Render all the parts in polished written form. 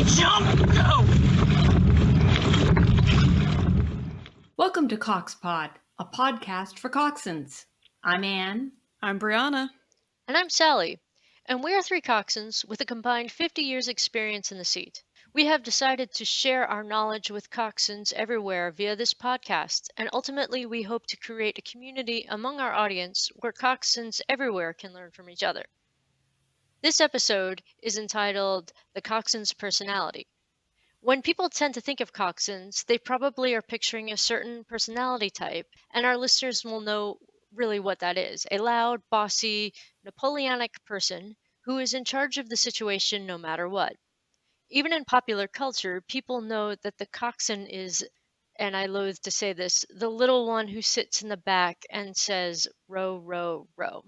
Jump! Go! Welcome to CoxPod, a podcast for coxswains. I'm Anne. I'm Brianna. And I'm Sally, and we are three coxswains with a combined 50 years experience in the seat. We have decided to share our knowledge with coxswains everywhere via this podcast, and ultimately we hope to create a community among our audience where coxswains everywhere can learn from each other. This episode is entitled The Coxswain's Personality. When people tend to think of coxswains, they probably are picturing a certain personality type, and our listeners will know really what that is: a loud, bossy, Napoleonic person who is in charge of the situation no matter what. Even in popular culture, people know that the coxswain is, and I loathe to say this, the little one who sits in the back and says, row, row, row.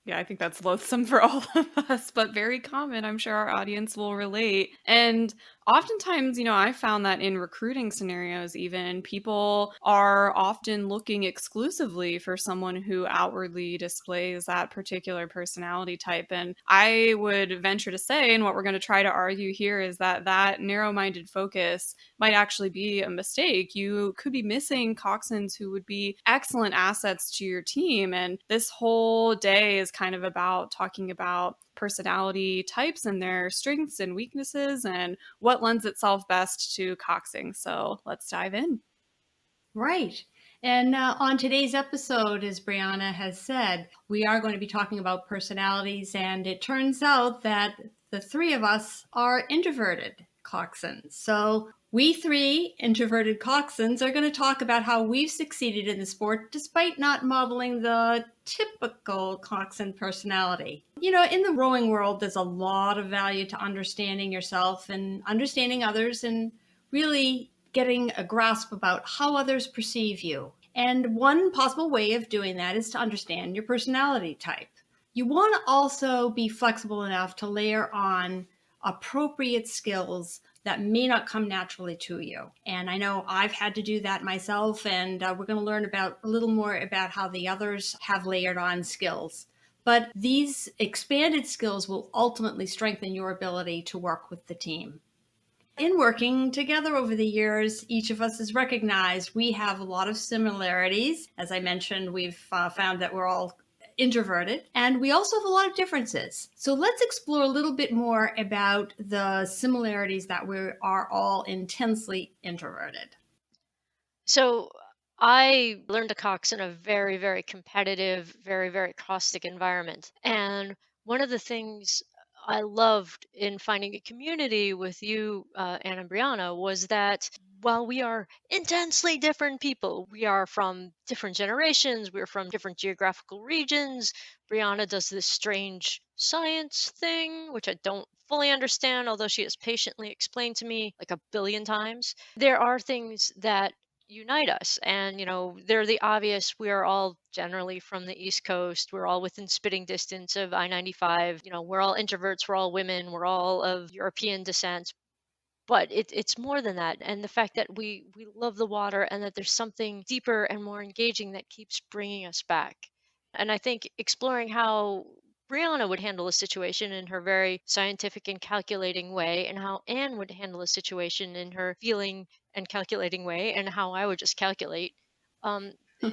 Yeah, I think that's loathsome for all of us, but very common. I'm sure our audience will relate. And oftentimes, I found that in recruiting scenarios, even people are often looking exclusively for someone who outwardly displays that particular personality type. And I would venture to say, and what we're going to try to argue here, is that narrow-minded focus might actually be a mistake. You could be missing coxswains who would be excellent assets to your team. And this whole day is kind of about talking about personality types and their strengths and weaknesses and what lends itself best to coxing. So let's dive in. Right. And on today's episode, as Brianna has said, we are going to be talking about personalities. And it turns out that the three of us are introverted coxswains. So we three introverted coxswains are going to talk about how we've succeeded in the sport despite not modeling the typical coxswain personality. In the rowing world, there's a lot of value to understanding yourself and understanding others and really getting a grasp about how others perceive you. And one possible way of doing that is to understand your personality type. You want to also be flexible enough to layer on appropriate skills that may not come naturally to you. And I know I've had to do that myself, and we're going to learn a little more about how the others have layered on skills. But these expanded skills will ultimately strengthen your ability to work with the team. In working together over the years, each of us has recognized we have a lot of similarities. As I mentioned, we've found that we're all introverted, and we also have a lot of differences. So let's explore a little bit more about the similarities that we are all intensely introverted. So I learned to cox in a very, very competitive, very, very caustic environment. And one of the things I loved in finding a community with you, Anna and Brianna, was that while we are intensely different people, we are from different generations, we're from different geographical regions. Brianna does this strange science thing, which I don't fully understand, although she has patiently explained to me like a billion times. There are things that unite us, and they're the obvious. We are all generally from the East Coast, we're all within spitting distance of I-95. We're all introverts, we're all women, we're all of European descent, but it's more than that. And the fact that we love the water, and that there's something deeper and more engaging that keeps bringing us back. And I think exploring how Brianna would handle a situation in her very scientific and calculating way, and how Anne would handle a situation in her feeling and calculating way, and how I would just calculate,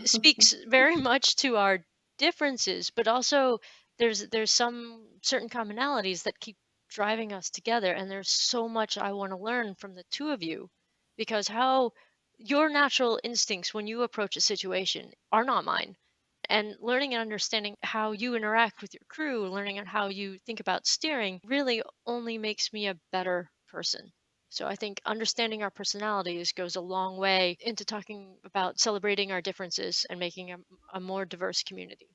speaks very much to our differences, but also there's some certain commonalities that keep driving us together. And there's so much I want to learn from the two of you, because how your natural instincts when you approach a situation are not mine. And learning and understanding how you interact with your crew, learning on how you think about steering, really only makes me a better person. So I think understanding our personalities goes a long way into talking about celebrating our differences and making a more diverse community.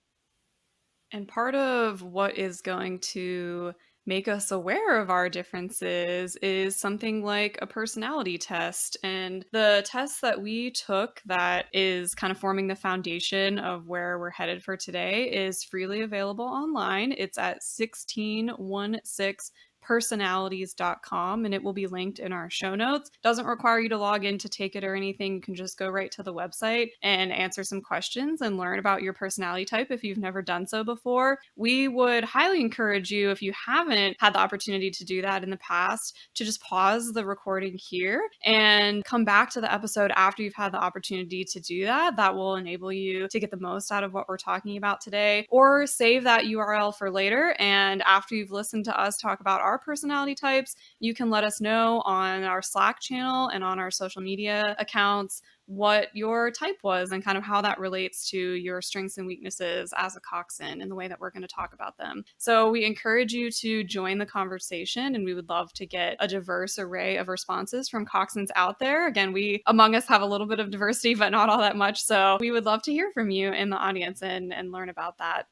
And part of what is going to make us aware of our differences is something like a personality test. And the test that we took, that is kind of forming the foundation of where we're headed for today, is freely available online. It's at 1616 personalities.com, and it will be linked in our show notes. Doesn't require you to log in to take it or anything. You can just go right to the website and answer some questions and learn about your personality type if you've never done so before. We would highly encourage you, if you haven't had the opportunity to do that in the past, to just pause the recording here and come back to the episode after you've had the opportunity to do that. That will enable you to get the most out of what we're talking about today, or save that URL for later. And after you've listened to us talk about our personality types, you can let us know on our Slack channel and on our social media accounts what your type was and kind of how that relates to your strengths and weaknesses as a coxswain in the way that we're going to talk about them. So we encourage you to join the conversation, and we would love to get a diverse array of responses from coxswains out there. Again, we among us have a little bit of diversity, but not all that much. So we would love to hear from you in the audience and learn about that.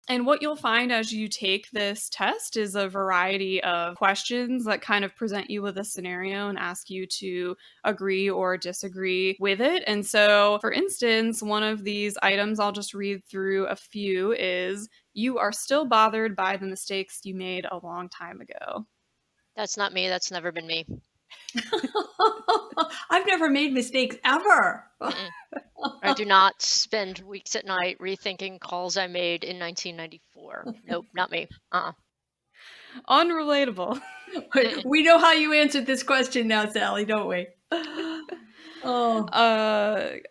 And what you'll find as you take this test is a variety of questions that kind of present you with a scenario and ask you to agree or disagree with it. And so, for instance, one of these items, I'll just read through a few, is you are still bothered by the mistakes you made a long time ago. That's not me. That's never been me. I've never made mistakes ever. Mm-mm. I do not spend weeks at night rethinking calls I made in 1994. Nope, not me. Unrelatable. We know how you answered this question now, Sally, don't we?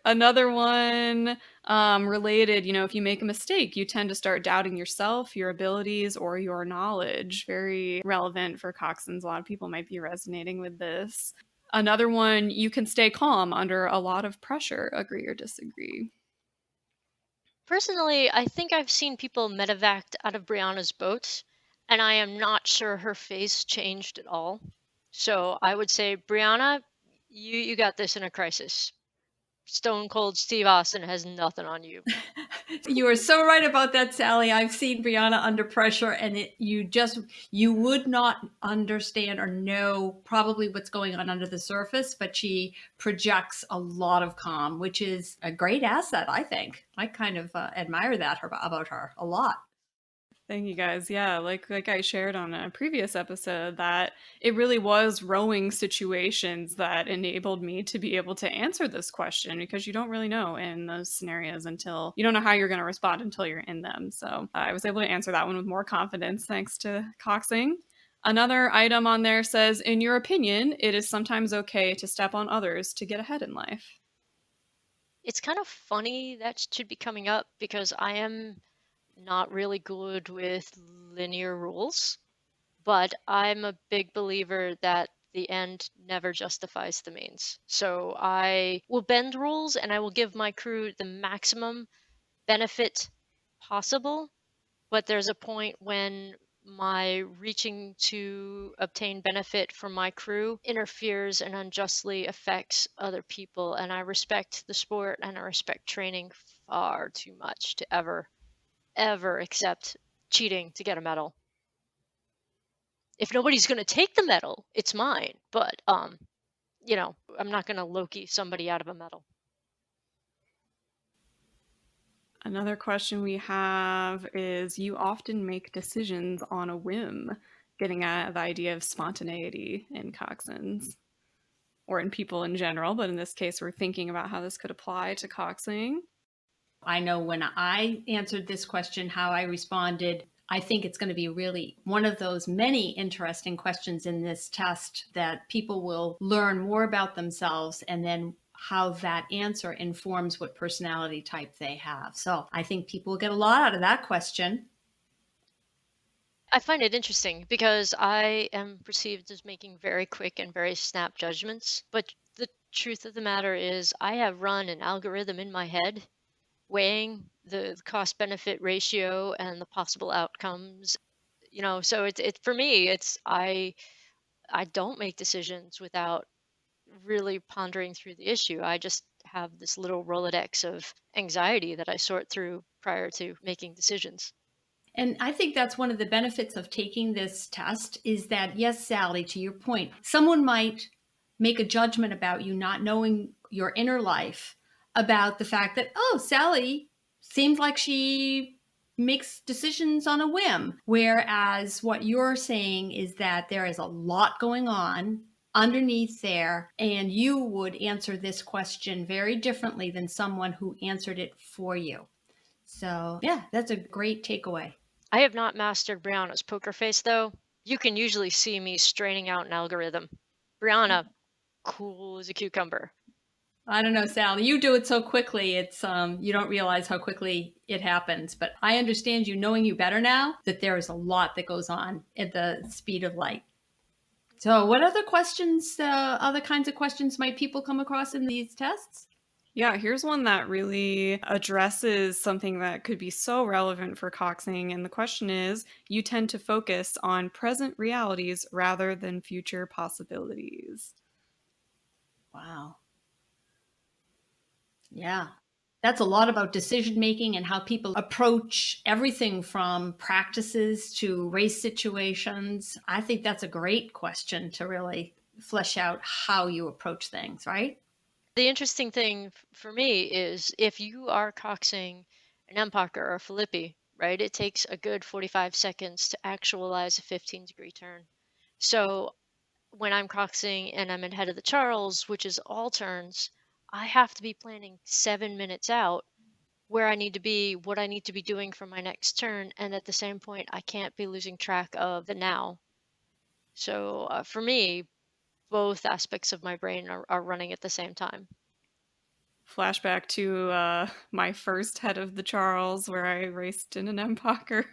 Another one related, if you make a mistake, you tend to start doubting yourself, your abilities, or your knowledge. Very relevant for coxswains. A lot of people might be resonating with this. Another one, you can stay calm under a lot of pressure. Agree or disagree? Personally, I think I've seen people medevaced out of Brianna's boat, and I am not sure her face changed at all. So I would say, Brianna, you got this in a crisis. Stone Cold Steve Austin has nothing on you. You are so right about that, Sally. I've seen Brianna under pressure, and you would not understand or know probably what's going on under the surface, but she projects a lot of calm, which is a great asset, I think. I kind of admire that about her a lot. Thank you, guys. Yeah, like I shared on a previous episode, that it really was rowing situations that enabled me to be able to answer this question, because you don't really know in those scenarios until you don't know how you're going to respond until you're in them. So I was able to answer that one with more confidence thanks to coxing. Another item on there says, in your opinion, it is sometimes okay to step on others to get ahead in life. It's kind of funny that should be coming up because I am not really good with linear rules, but I'm a big believer that the end never justifies the means. So I will bend rules and I will give my crew the maximum benefit possible, but there's a point when my reaching to obtain benefit from my crew interferes and unjustly affects other people, and I respect the sport and I respect training far too much to ever accept cheating to get a medal. If nobody's going to take the medal, it's mine. But I'm not going to Loki somebody out of a medal. Another question we have is, you often make decisions on a whim, getting at the idea of spontaneity in coxswains, or in people in general, but in this case we're thinking about how this could apply to coxing. I know when I answered this question, how I responded. I think it's going to be really one of those many interesting questions in this test that people will learn more about themselves, and then how that answer informs what personality type they have. So I think people will get a lot out of that question. I find it interesting because I am perceived as making very quick and very snap judgments. But the truth of the matter is, I have run an algorithm in my head weighing the cost benefit ratio and the possible outcomes. So it's for me, it's I don't make decisions without really pondering through the issue. I just have this little Rolodex of anxiety that I sort through prior to making decisions. And I think that's one of the benefits of taking this test, is that, yes, Sally, to your point, someone might make a judgment about you not knowing your inner life, about the fact that, oh, Sally seems like she makes decisions on a whim. Whereas what you're saying is that there is a lot going on underneath there, and you would answer this question very differently than someone who answered it for you. So, yeah, that's a great takeaway. I have not mastered Brianna's poker face, though. You can usually see me straining out an algorithm. Brianna, cool as a cucumber. I don't know, Sally. You do it so quickly. It's you don't realize how quickly it happens. But I understand you, knowing you better now, that there is a lot that goes on at the speed of light. So, what other questions, other kinds of questions might people come across in these tests? Yeah, here's one that really addresses something that could be so relevant for coxing. And the question is, you tend to focus on present realities rather than future possibilities. Wow. Yeah. That's a lot about decision making and how people approach everything from practices to race situations. I think that's a great question to really flesh out how you approach things, right? The interesting thing for me is if you are coxing an Empaka or a Filippi, right, it takes a good 45 seconds to actualize a 15-degree turn. So when I'm coxing and I'm in head of the Charles, which is all turns, I have to be planning 7 minutes out where I need to be, what I need to be doing for my next turn. And at the same point, I can't be losing track of the now. So for me, both aspects of my brain are running at the same time. Flashback to my first head of the Charles, where I raced in an Empaka,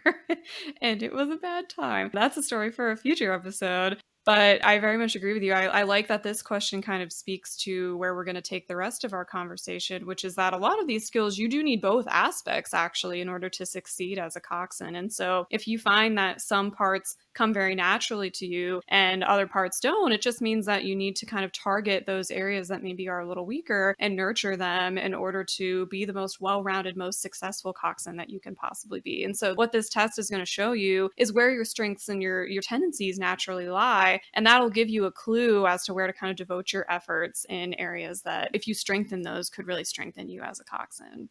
and it was a bad time. That's a story for a future episode. But I very much agree with you. I like that this question kind of speaks to where we're going to take the rest of our conversation, which is that a lot of these skills, you do need both aspects actually in order to succeed as a coxswain. And so if you find that some parts come very naturally to you and other parts don't, it just means that you need to kind of target those areas that maybe are a little weaker and nurture them in order to be the most well-rounded, most successful coxswain that you can possibly be. And so what this test is going to show you is where your strengths and your tendencies naturally lie. And that'll give you a clue as to where to kind of devote your efforts in areas that, if you strengthen those, could really strengthen you as a coxswain.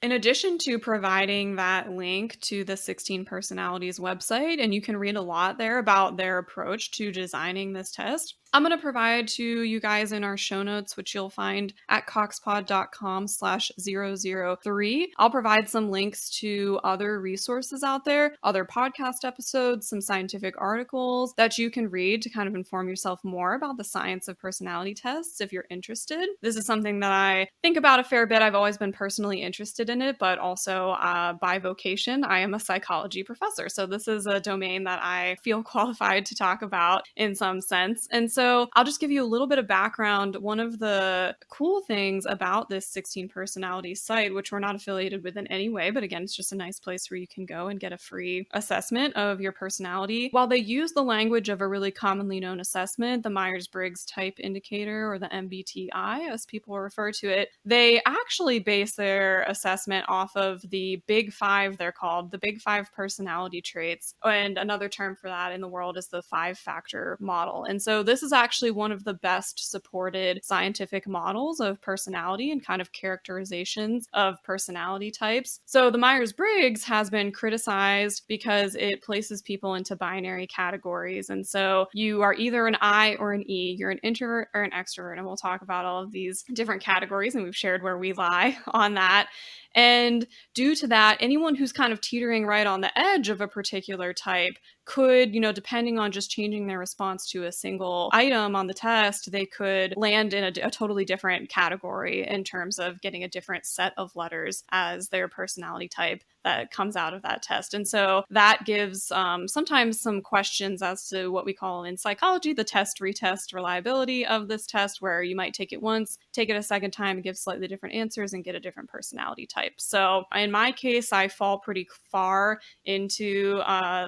In addition to providing that link to the 16 Personalities website, and you can read a lot there about their approach to designing this test, I'm going to provide to you guys in our show notes, which you'll find at coxpod.com/003. I'll provide some links to other resources out there, other podcast episodes, some scientific articles that you can read to kind of inform yourself more about the science of personality tests if you're interested. This is something that I think about a fair bit. I've always been personally interested in it, but also by vocation, I am a psychology professor. So this is a domain that I feel qualified to talk about in some sense. And so I'll just give you a little bit of background. One of the cool things about this 16 Personalities site, which we're not affiliated with in any way, but again, it's just a nice place where you can go and get a free assessment of your personality. While they use the language of a really commonly known assessment, the Myers-Briggs Type Indicator, or the MBTI, as people refer to it, they actually base their assessment off of the Big Five, they're called, the Big Five personality traits. And another term for that in the world is the 5-factor model. And so this is actually one of the best supported scientific models of personality and kind of characterizations of personality types. So the Myers-Briggs has been criticized because it places people into binary categories. And so you are either an I or an E. You're an introvert or an extrovert. And we'll talk about all of these different categories, and we've shared where we lie on that. And due to that, anyone who's kind of teetering right on the edge of a particular type could, depending on just changing their response to a single item on the test, they could land in a totally different category in terms of getting a different set of letters as their personality type that comes out of that test. And so that gives sometimes some questions as to what we call in psychology the test-retest reliability of this test, where you might take it once, take it a second time, and give slightly different answers and get a different personality type. So in my case, I fall pretty far into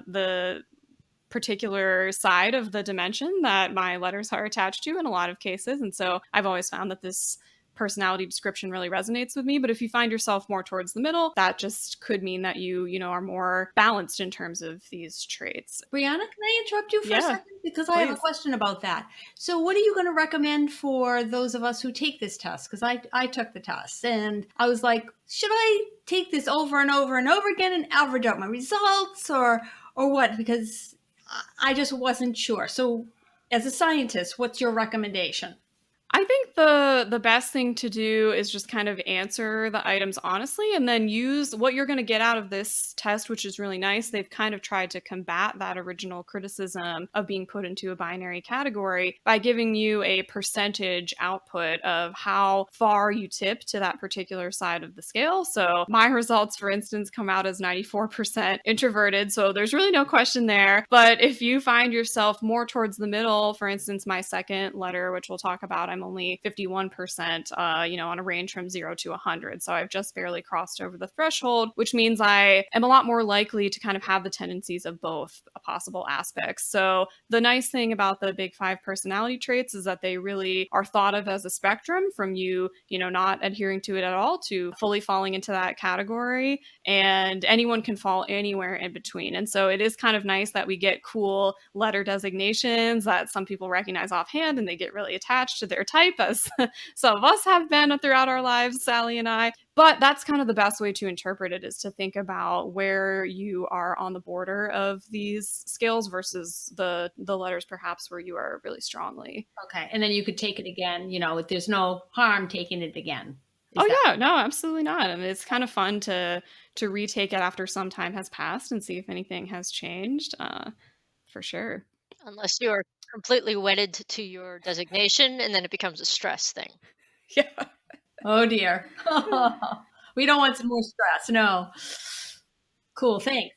the particular side of the dimension that my letters are attached to in a lot of cases. And so I've always found that this personality description really resonates with me. But if you find yourself more towards the middle, that just could mean that you know, are more balanced in terms of these traits. Brianna, can I interrupt you for a Yeah, second? Because I have a please. question about that. So, what are you going to recommend for those of us who take this test? Because I took the test and I was like, should I take this over and over and over again and average out my results or what? Because I just wasn't sure. So, as a scientist, what's your recommendation? I think the best thing to do is just kind of answer the items honestly, and then use what you're going to get out of this test, which is really nice. They've kind of tried to combat that original criticism of being put into a binary category by giving you a percentage output of how far you tip to that particular side of the scale. So my results, for instance, come out as 94% introverted. So there's really no question there. But if you find yourself more towards the middle, for instance, my second letter, which we'll talk about, I'm only 51%, you know, on a range from 0 to 100. So I've just barely crossed over the threshold, which means I am a lot more likely to kind of have the tendencies of both possible aspects. So the nice thing about the Big Five personality traits is that they really are thought of as a spectrum from you know, not adhering to it at all to fully falling into that category. And anyone can fall anywhere in between. And so it is kind of nice that we get cool letter designations that some people recognize offhand and they get really attached to their type, as some of us have been throughout our lives, Sally and I. But that's kind of the best way to interpret it, is to think about where you are on the border of these scales versus the letters perhaps where you are really strongly. Okay. And then you could take it again, you know, there's no harm taking it again. Yeah, no, absolutely not. And it's kind of fun to retake it after some time has passed and see if anything has changed, for sure. Unless you are completely wedded to your designation, and then it becomes a stress thing. Yeah. Oh dear. We don't want some more stress. No. Cool. Thanks.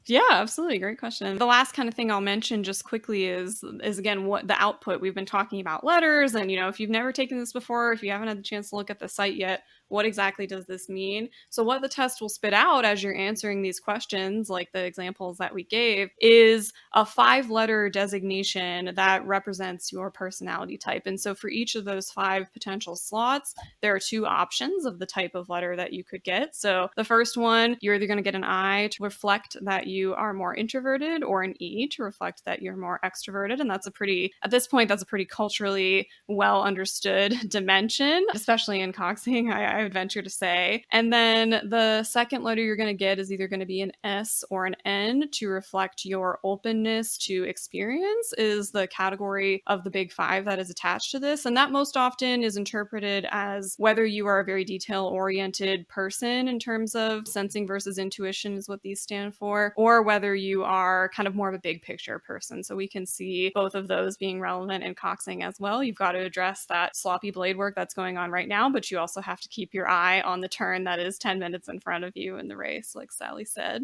Yeah, absolutely. Great question. The last kind of thing I'll mention just quickly is again what the output. We've been talking about letters, and you know, if you've never taken this before, if you haven't had the chance to look at the site yet, what exactly does this mean? So what the test will spit out as you're answering these questions, like the examples that we gave, is a 5-letter designation that represents your personality type. And so for each of those 5 potential slots, there are 2 options of the type of letter that you could get. So the first one, you're either going to get an I to reflect that you are more introverted, or an E to reflect that you're more extroverted. And that's at this point, that's a pretty culturally well understood dimension, especially in Coxing, I would venture to say. And then the second letter you're going to get is either going to be an S or an N to reflect your openness to experience, is the category of the Big Five that is attached to this. And that most often is interpreted as whether you are a very detail-oriented person in terms of sensing versus intuition is what these stand for, or whether you are kind of more of a big picture person. So we can see both of those being relevant in Coxing as well. You've got to address that sloppy blade work that's going on right now, but you also have to keep your eye on the turn that is 10 minutes in front of you in the race, like Sally said.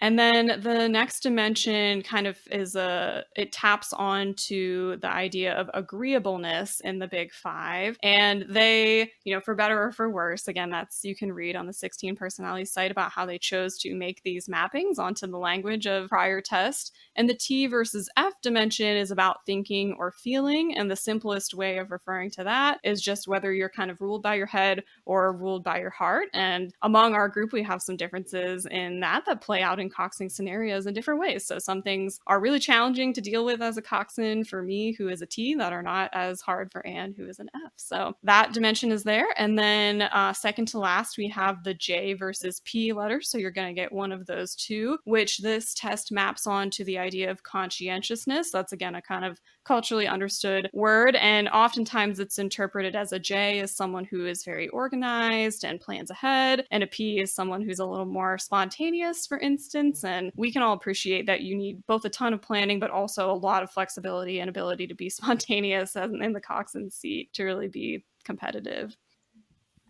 And then the next dimension kind of it taps onto the idea of agreeableness in the Big Five. And they, you know, for better or for worse, again, you can read on the 16 personality site about how they chose to make these mappings onto the language of prior test. And the T versus F dimension is about thinking or feeling. And the simplest way of referring to that is just whether you're kind of ruled by your head or ruled by your heart. And among our group, we have some differences in that play out in Coxing scenarios in different ways. So some things are really challenging to deal with as a Coxan for me, who is a T, that are not as hard for Anne, who is an F. So that dimension is there. And then second to last, we have the J versus P letter. So you're going to get one of those 2, which this test maps on to the idea of conscientiousness. That's again a kind of culturally understood word. And oftentimes it's interpreted as a J as someone who is very organized and plans ahead. And a P is someone who's a little more spontaneous, for instance. And we can all appreciate that you need both a ton of planning, but also a lot of flexibility and ability to be spontaneous in the Coxswain seat to really be competitive.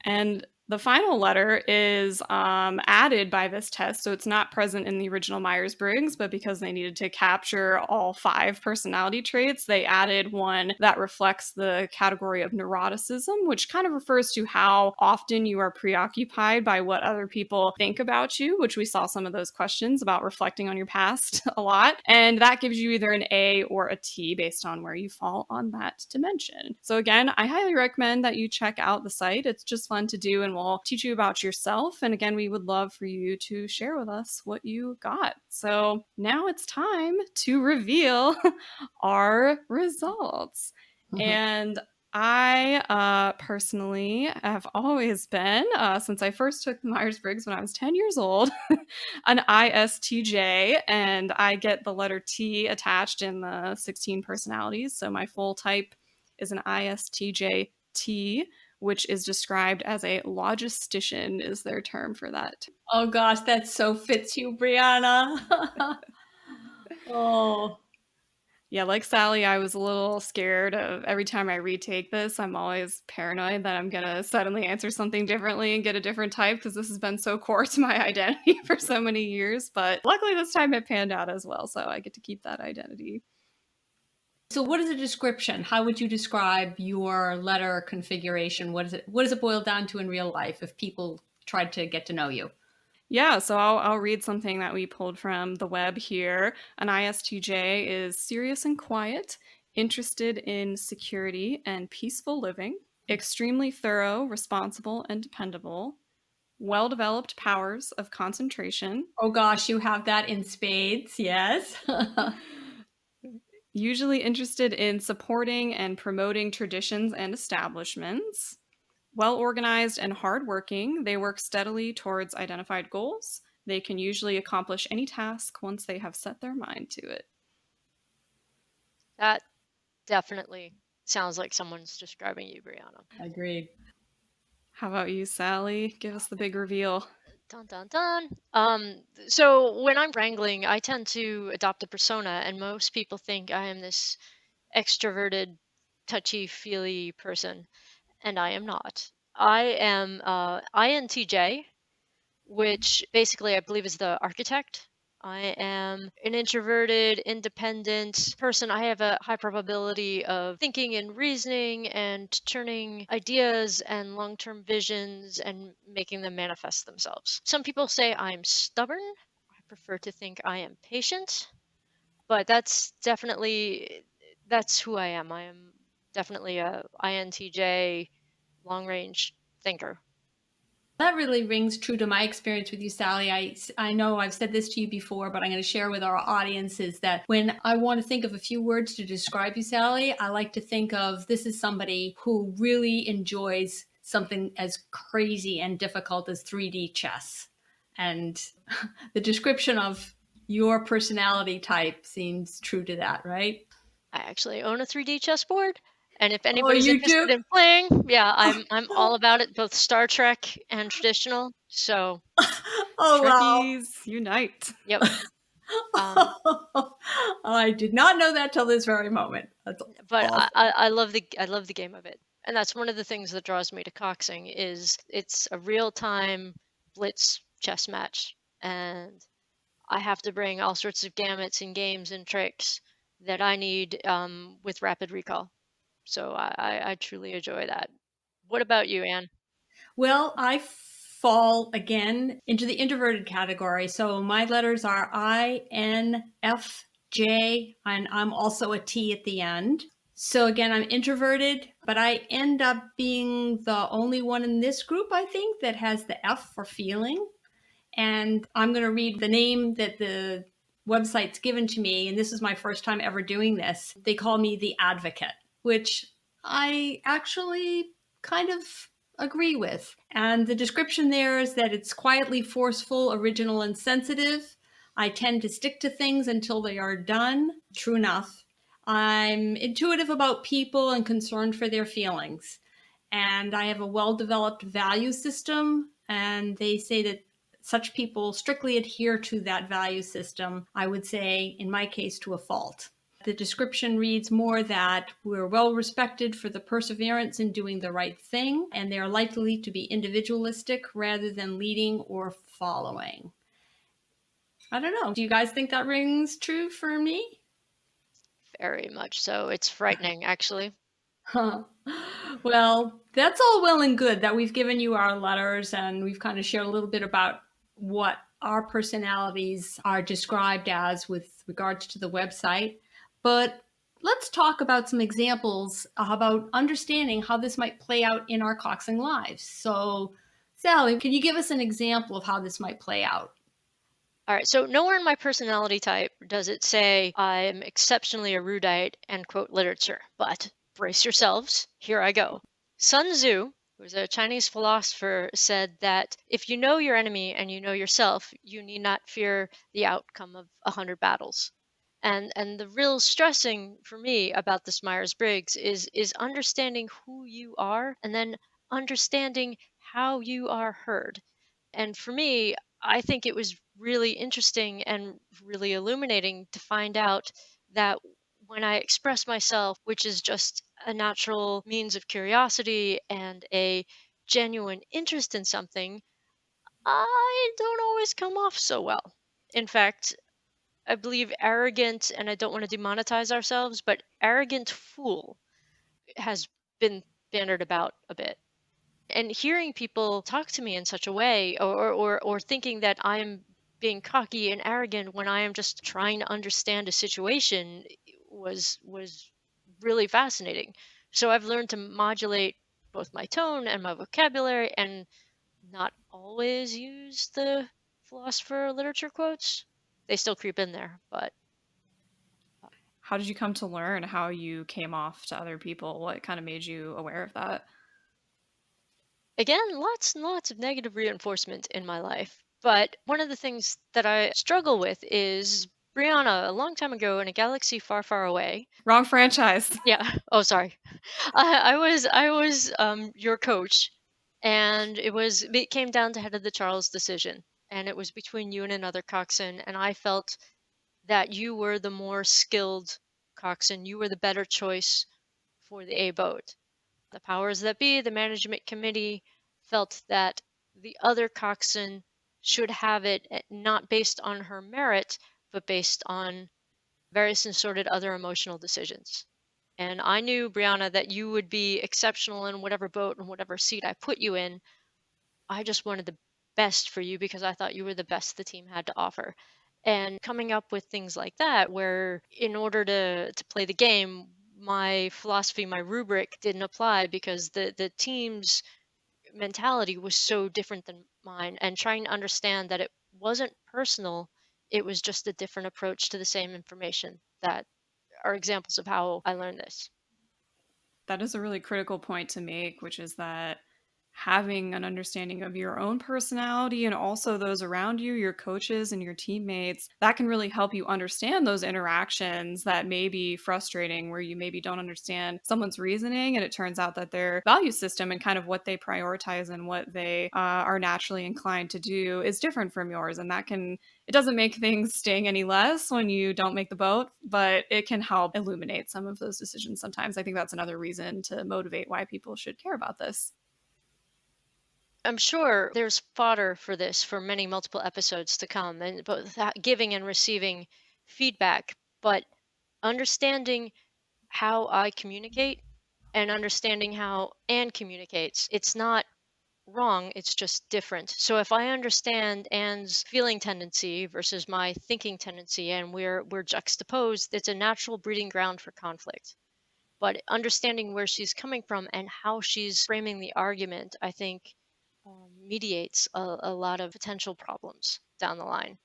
And The final letter is added by this test, so it's not present in the original Myers-Briggs, but because they needed to capture all 5 personality traits, they added one that reflects the category of neuroticism, which kind of refers to how often you are preoccupied by what other people think about you, which we saw some of those questions about reflecting on your past a lot. And that gives you either an A or a T based on where you fall on that dimension. So again, I highly recommend that you check out the site. It's just fun to do, and we'll teach you about yourself. And again, we would love for you to share with us what you got. So now it's time to reveal our results. And I personally have always been, since I first took the Myers-Briggs when I was 10 years old, an ISTJ, and I get the letter T attached in the 16 personalities. So my full type is an ISTJ T, which is described as a logistician, is their term for that. Oh gosh, that so fits you, Brianna. Oh. Yeah, like Sally, I was a little scared of every time I retake this. I'm always paranoid that I'm going to suddenly answer something differently and get a different type, because this has been so core to my identity for so many years. But luckily this time it panned out as well, so I get to keep that identity. So what is a description? How would you describe your letter configuration? What does it boil down to in real life if people tried to get to know you? Yeah, so I'll read something that we pulled from the web here. An ISTJ is serious and quiet, interested in security and peaceful living, extremely thorough, responsible, and dependable, well-developed powers of concentration. Oh gosh, you have that in spades, yes. Usually interested in supporting and promoting traditions and establishments. Well-organized and hardworking, they work steadily towards identified goals. They can usually accomplish any task once they have set their mind to it. That definitely sounds like someone's describing you, Brianna. Agreed. How about you, Sally? Give us the big reveal. Dun dun dun. So when I'm wrangling, I tend to adopt a persona, and most people think I am this extroverted, touchy-feely person, and I am not. I am INTJ, which basically I believe is the architect. I am an introverted, independent person. I have a high probability of thinking and reasoning and turning ideas and long term visions and making them manifest themselves. Some people say I'm stubborn. I prefer to think I am patient, but that's who I am. I am definitely a INTJ long range thinker. That really rings true to my experience with you, Sally. I know I've said this to you before, but I'm going to share with our audience is that when I want to think of a few words to describe you, Sally, I like to think of this as somebody who really enjoys something as crazy and difficult as 3D chess. And the description of your personality type seems true to that, right? I actually own a 3D chessboard. And if anybody's you interested do? in playing, yeah, I'm all about it, both Star Trek and traditional. So, Oh, wow. Trekkies, unite. yep. Um, I did not know that till this very moment. That's but awesome. I love the game of it, and that's one of the things that draws me to Coxing is it's a real time blitz chess match, and I have to bring all sorts of gamuts and games and tricks that I need with rapid recall. So I truly enjoy that. What about you, Anne? Well, I fall again into the introverted category. So my letters are I, N, F, J, and I'm also a T at the end. So again, I'm introverted, but I end up being the only one in this group, I think, that has the F for feeling. And I'm going to read the name that the website's given to me. And this is my first time ever doing this. They call me the advocate, which I actually kind of agree with. And the description there is that it's quietly forceful, original, and sensitive. I tend to stick to things until they are done. True enough. I'm intuitive about people and concerned for their feelings. And I have a well-developed value system. And they say that such people strictly adhere to that value system, I would say, in my case, to a fault. The description reads more that we're well respected for the perseverance in doing the right thing, and they are likely to be individualistic rather than leading or following. I don't know. Do you guys think that rings true for me? Very much so. It's frightening, actually. Huh. Well, that's all well and good that we've given you our letters and we've kind of shared a little bit about what our personalities are described as with regards to the website. But let's talk about some examples about understanding how this might play out in our coxing lives. So, Sally, can you give us an example of how this might play out? All right, so nowhere in my personality type does it say I'm exceptionally erudite and quote literature, but brace yourselves, here I go. Sun Tzu, who was a Chinese philosopher, said that if you know your enemy and you know yourself, you need not fear the outcome of 100 battles. And the real stressing for me about this Myers-Briggs is understanding who you are and then understanding how you are heard. And for me, I think it was really interesting and really illuminating to find out that when I express myself, which is just a natural means of curiosity and a genuine interest in something, I don't always come off so well. In fact, I believe arrogant, and I don't want to demonetize ourselves, but arrogant fool has been bannered about a bit. And hearing people talk to me in such a way, or thinking that I'm being cocky and arrogant when I am just trying to understand a situation was really fascinating. So I've learned to modulate both my tone and my vocabulary and not always use the philosopher literature quotes. They still creep in there, but How did you come to learn how you came off to other people? What kind of made you aware of that? again, lots and lots of negative reinforcement in my life. But one of the things that I struggle with is Brianna, a long time ago in a galaxy far, far away. Wrong franchise. Yeah. Oh, sorry. I was your coach, and it came down to head of the Charles decision, and it was between you and another coxswain, and I felt that you were the more skilled coxswain. You were the better choice for the A boat. The powers that be, the management committee, felt that the other coxswain should have it not based on her merit, but based on various and sorted other emotional decisions. And I knew, Brianna, that you would be exceptional in whatever boat and whatever seat I put you in. I just wanted the best for you because I thought you were the best the team had to offer. And coming up with things like that, where in order to play the game, my philosophy, my rubric didn't apply because the team's mentality was so different than mine, and trying to understand that it wasn't personal, it was just a different approach to the same information that are examples of how I learned this. That is a really critical point to make, which is that having an understanding of your own personality and also those around you, your coaches and your teammates, that can really help you understand those interactions that may be frustrating, where you maybe don't understand someone's reasoning and it turns out that their value system and kind of what they prioritize and what they are naturally inclined to do is different from yours. And it doesn't make things sting any less when you don't make the boat, but it can help illuminate some of those decisions sometimes. I think that's another reason to motivate why people should care about this. I'm sure there's fodder for this for many multiple episodes to come, and both giving and receiving feedback, but understanding how I communicate and understanding how Anne communicates. It's not wrong, it's just different. So if I understand Anne's feeling tendency versus my thinking tendency, and we're juxtaposed, it's a natural breeding ground for conflict. But understanding where she's coming from and how she's framing the argument, I think mediates a lot of potential problems down the line.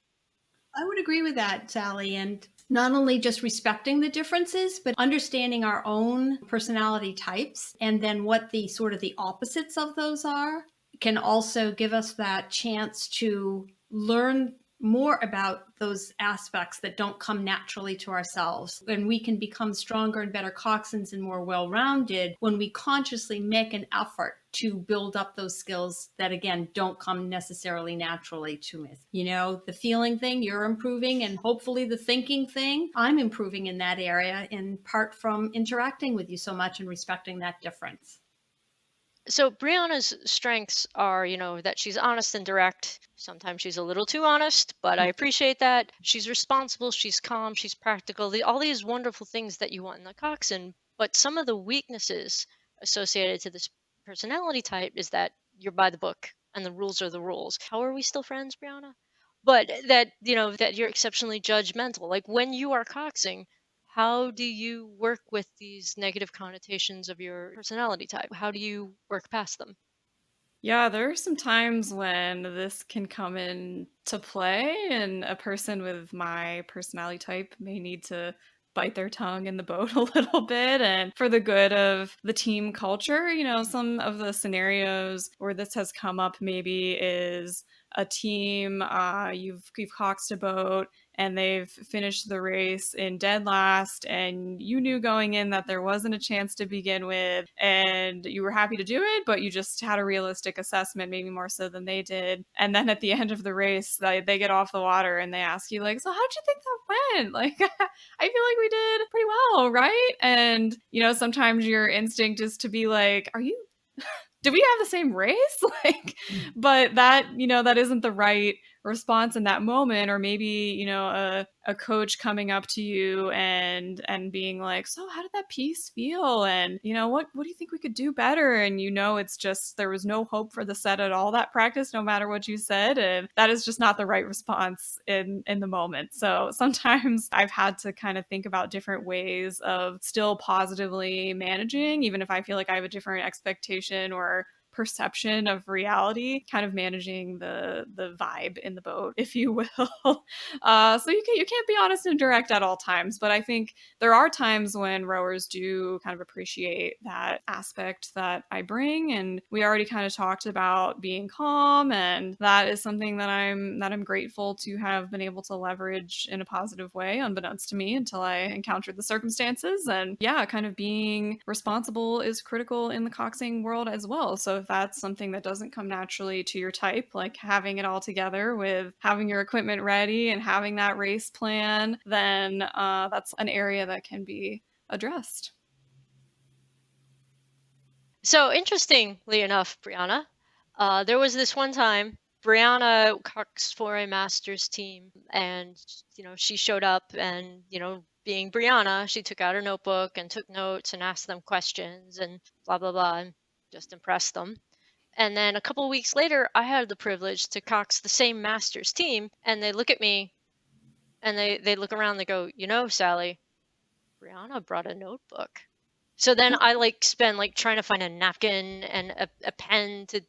I would agree with that, Sally. And not only just respecting the differences, but understanding our own personality types and then what the sort of the opposites of those are can also give us that chance to learn more about those aspects that don't come naturally to ourselves. And we can become stronger and better coxswains and more well-rounded when we consciously make an effort to build up those skills that, again, don't come necessarily naturally to us. You know, the feeling thing, you're improving, and hopefully the thinking thing, I'm improving in that area, in part from interacting with you so much and respecting that difference. So Brianna's strengths are, that she's honest and direct. Sometimes she's a little too honest, but I appreciate that. She's responsible, she's calm, she's practical. All these wonderful things that you want in a coxswain. But some of the weaknesses associated to this personality type is that you're by the book and the rules are the rules. How are we still friends, Brianna? But that, that you're exceptionally judgmental. Like when you are coxing, how do you work with these negative connotations of your personality type? How do you work past them? Yeah, there are some times when this can come into play, and a person with my personality type may need to bite their tongue in the boat a little bit. And for the good of the team culture, some of the scenarios where this has come up maybe is a team, you've coxed a boat and they've finished the race in dead last, and you knew going in that there wasn't a chance to begin with, and you were happy to do it, but you just had a realistic assessment, maybe more so than they did. And then at the end of the race, they get off the water and they ask you, like, so how'd you think that went? Like, I feel like we did pretty well, right? And, sometimes your instinct is to be like, did we have the same race? Like, but that, that isn't the right response in that moment. Or maybe, a coach coming up to you and being like, so how did that piece feel? And, what do you think we could do better? And, it's just, there was no hope for the set at all that practice, no matter what you said. And that is just not the right response in the moment. So sometimes I've had to kind of think about different ways of still positively managing, even if I feel like I have a different expectation or perception of reality, kind of managing the vibe in the boat, if you will. So you can't be honest and direct at all times, but I think there are times when rowers do kind of appreciate that aspect that I bring. And we already kind of talked about being calm, and that is something that I'm grateful to have been able to leverage in a positive way, unbeknownst to me, until I encountered the circumstances. And yeah, kind of being responsible is critical in the coxing world as well. So if that's something that doesn't come naturally to your type, like having it all together with having your equipment ready and having that race plan, then that's an area that can be addressed. So interestingly enough, Brianna, there was this one time Brianna coxed for a master's team, and she showed up, and being Brianna, she took out her notebook and took notes and asked them questions and blah blah blah, and just impressed them. And then a couple weeks later, I had the privilege to cox the same master's team, and they look at me and they look around, they go, Sally, Brianna brought a notebook. So then I spend trying to find a napkin and a pen to,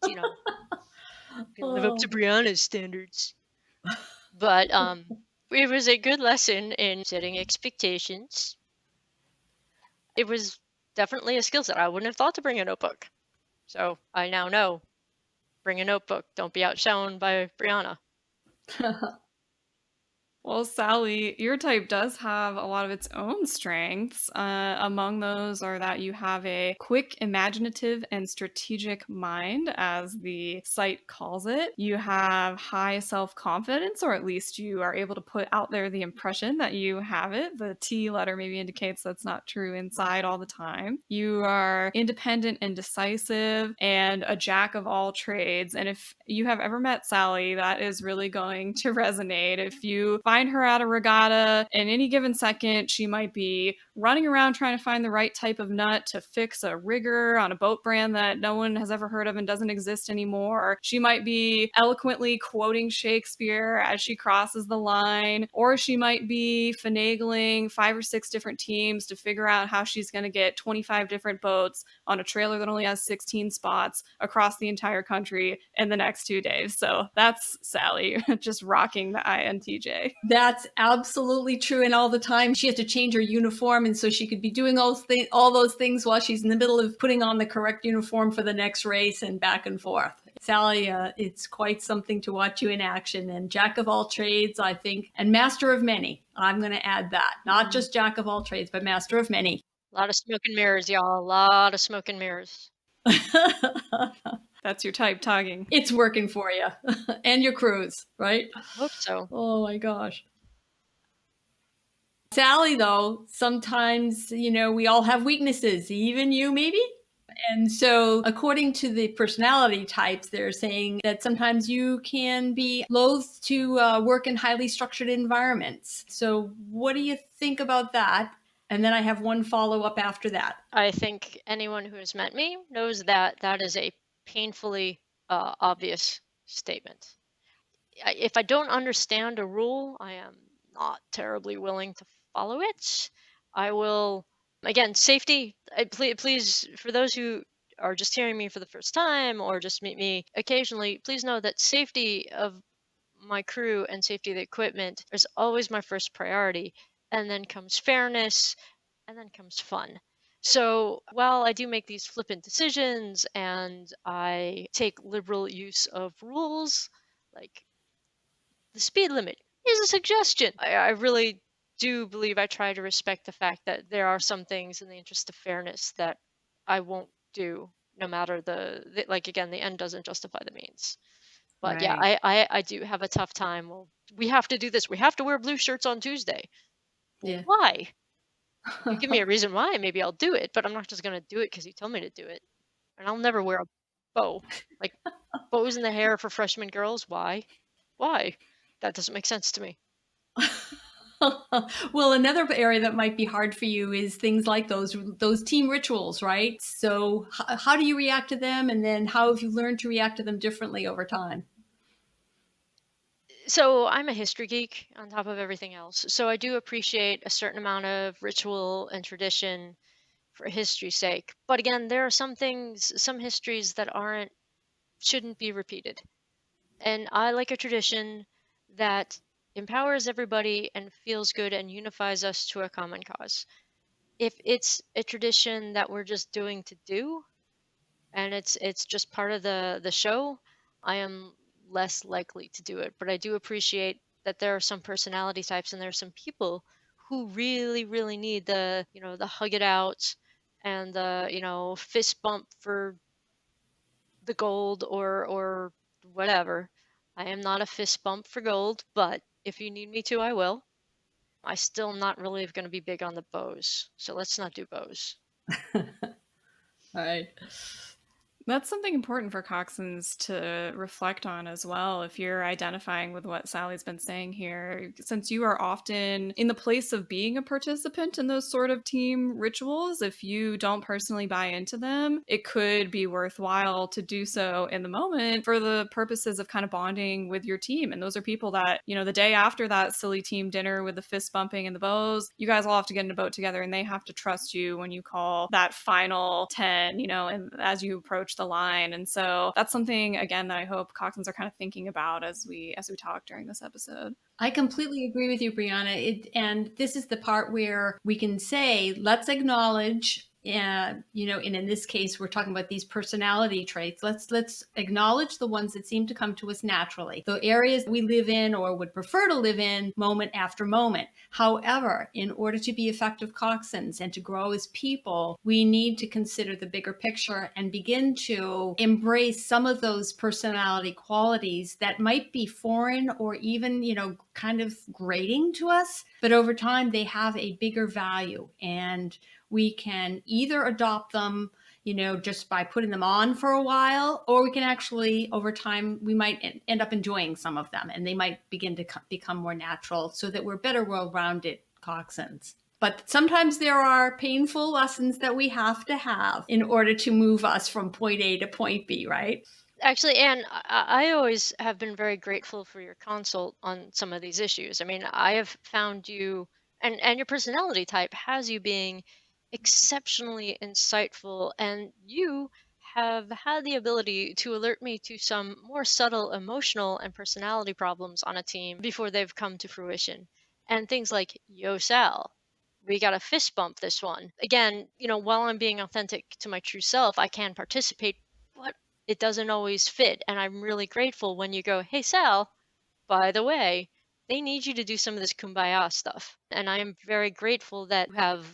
live up to Brianna's standards. But it was a good lesson in setting expectations. It was definitely a skill set. I wouldn't have thought to bring a notebook. So I now know, bring a notebook. Don't be outshone by Brianna. Well, Sally, your type does have a lot of its own strengths. Among those are that you have a quick, imaginative, and strategic mind, as the site calls it. You have high self-confidence, or at least you are able to put out there the impression that you have it. The T letter maybe indicates that's not true inside all the time. You are independent and decisive, and a jack of all trades. And if you have ever met Sally, that is really going to resonate. If you find her at a regatta, in any given second, she might be running around trying to find the right type of nut to fix a rigger on a boat brand that no one has ever heard of and doesn't exist anymore. She might be eloquently quoting Shakespeare as she crosses the line, or she might be finagling 5 or 6 different teams to figure out how she's going to get 25 different boats on a trailer that only has 16 spots across the entire country in the next 2 days. So that's Sally, just rocking the INTJ. That's absolutely true. And all the time she had to change her uniform. And so she could be doing all those things while she's in the middle of putting on the correct uniform for the next race, and back and forth. Sally, it's quite something to watch you in action. And jack of all trades, I think, and master of many. I'm going to add that. Not just jack of all trades, but master of many. A lot of smoke and mirrors, y'all. A lot of smoke and mirrors. That's your type talking. It's working for you and your crews, right? I hope so. Oh my gosh. Sally, though, sometimes, we all have weaknesses, even you maybe. And so, according to the personality types, they're saying that sometimes you can be loath to work in highly structured environments. So, what do you think about that? And then I have one follow up after that. I think anyone who has met me knows that that is a painfully obvious statement. If I don't understand a rule, I am not terribly willing to follow it. I will, again, safety. Please, for those who are just hearing me for the first time or just meet me occasionally, please know that safety of my crew and safety of the equipment is always my first priority. And then comes fairness, and then comes fun. So while I do make these flippant decisions and I take liberal use of rules, like the speed limit is a suggestion. I really do believe I try to respect the fact that there are some things in the interest of fairness that I won't do, no matter like, again, the end doesn't justify the means. But yeah, Right. I do have a tough time. Well, we have to do this. We have to wear blue shirts on Tuesday. Well, Yeah. why? You give me a reason why, maybe I'll do it, but I'm not just going to do it because you tell me to do it. And I'll never wear a bow. Like, bows in the hair for freshman girls. Why? Why? That doesn't make sense to me. Well, another area that might be hard for you is things like those team rituals, right? So, how do you react to them, and then how have you learned to react to them differently over time? So I'm a history geek on top of everything else. So I do appreciate a certain amount of ritual and tradition for history's sake. But again, there are some things, some histories that shouldn't be repeated. And I like a tradition that empowers everybody and feels good and unifies us to a common cause. If it's a tradition that we're just doing to do, and it's just part of the show, I am less likely to do it. But I do appreciate that there are some personality types and there are some people who really, really need the hug it out and the fist bump for the gold or whatever. I am not a fist bump for gold, but if you need me to, I will. I still not really going to be big on the bows, so let's not do bows. All right. That's something important for coxswains to reflect on as well. If you're identifying with what Sally's been saying here, since you are often in the place of being a participant in those sort of team rituals, if you don't personally buy into them, it could be worthwhile to do so in the moment for the purposes of kind of bonding with your team. And those are people that, the day after that silly team dinner with the fist bumping and the bows, you guys all have to get in a boat together and they have to trust you when you call that final 10, and as you approach the line. And so that's something, again, that I hope coxswains are kind of thinking about as we talk during this episode. I completely agree with you, Brianna. And this is the part where we can say, let's acknowledge, and in this case, we're talking about these personality traits. Let's acknowledge the ones that seem to come to us naturally, the areas we live in or would prefer to live in moment after moment. However, in order to be effective coxswains and to grow as people, we need to consider the bigger picture and begin to embrace some of those personality qualities that might be foreign or even, kind of grating to us, but over time they have a bigger value, and we can either adopt them, just by putting them on for a while, or we can actually, over time, we might end up enjoying some of them, and they might begin to become more natural so that we're better well-rounded coxswains. But sometimes there are painful lessons that we have to have in order to move us from point A to point B, right? Actually, Anne, I always have been very grateful for your consult on some of these issues. I mean, I have found you, and your personality type has you being exceptionally insightful, and you have had the ability to alert me to some more subtle emotional and personality problems on a team before they've come to fruition. And things like, yo, Sal, we got a fist bump this one. Again, while I'm being authentic to my true self, I can participate, but it doesn't always fit. And I'm really grateful when you go, hey, Sal, by the way, they need you to do some of this kumbaya stuff. And I am very grateful that you have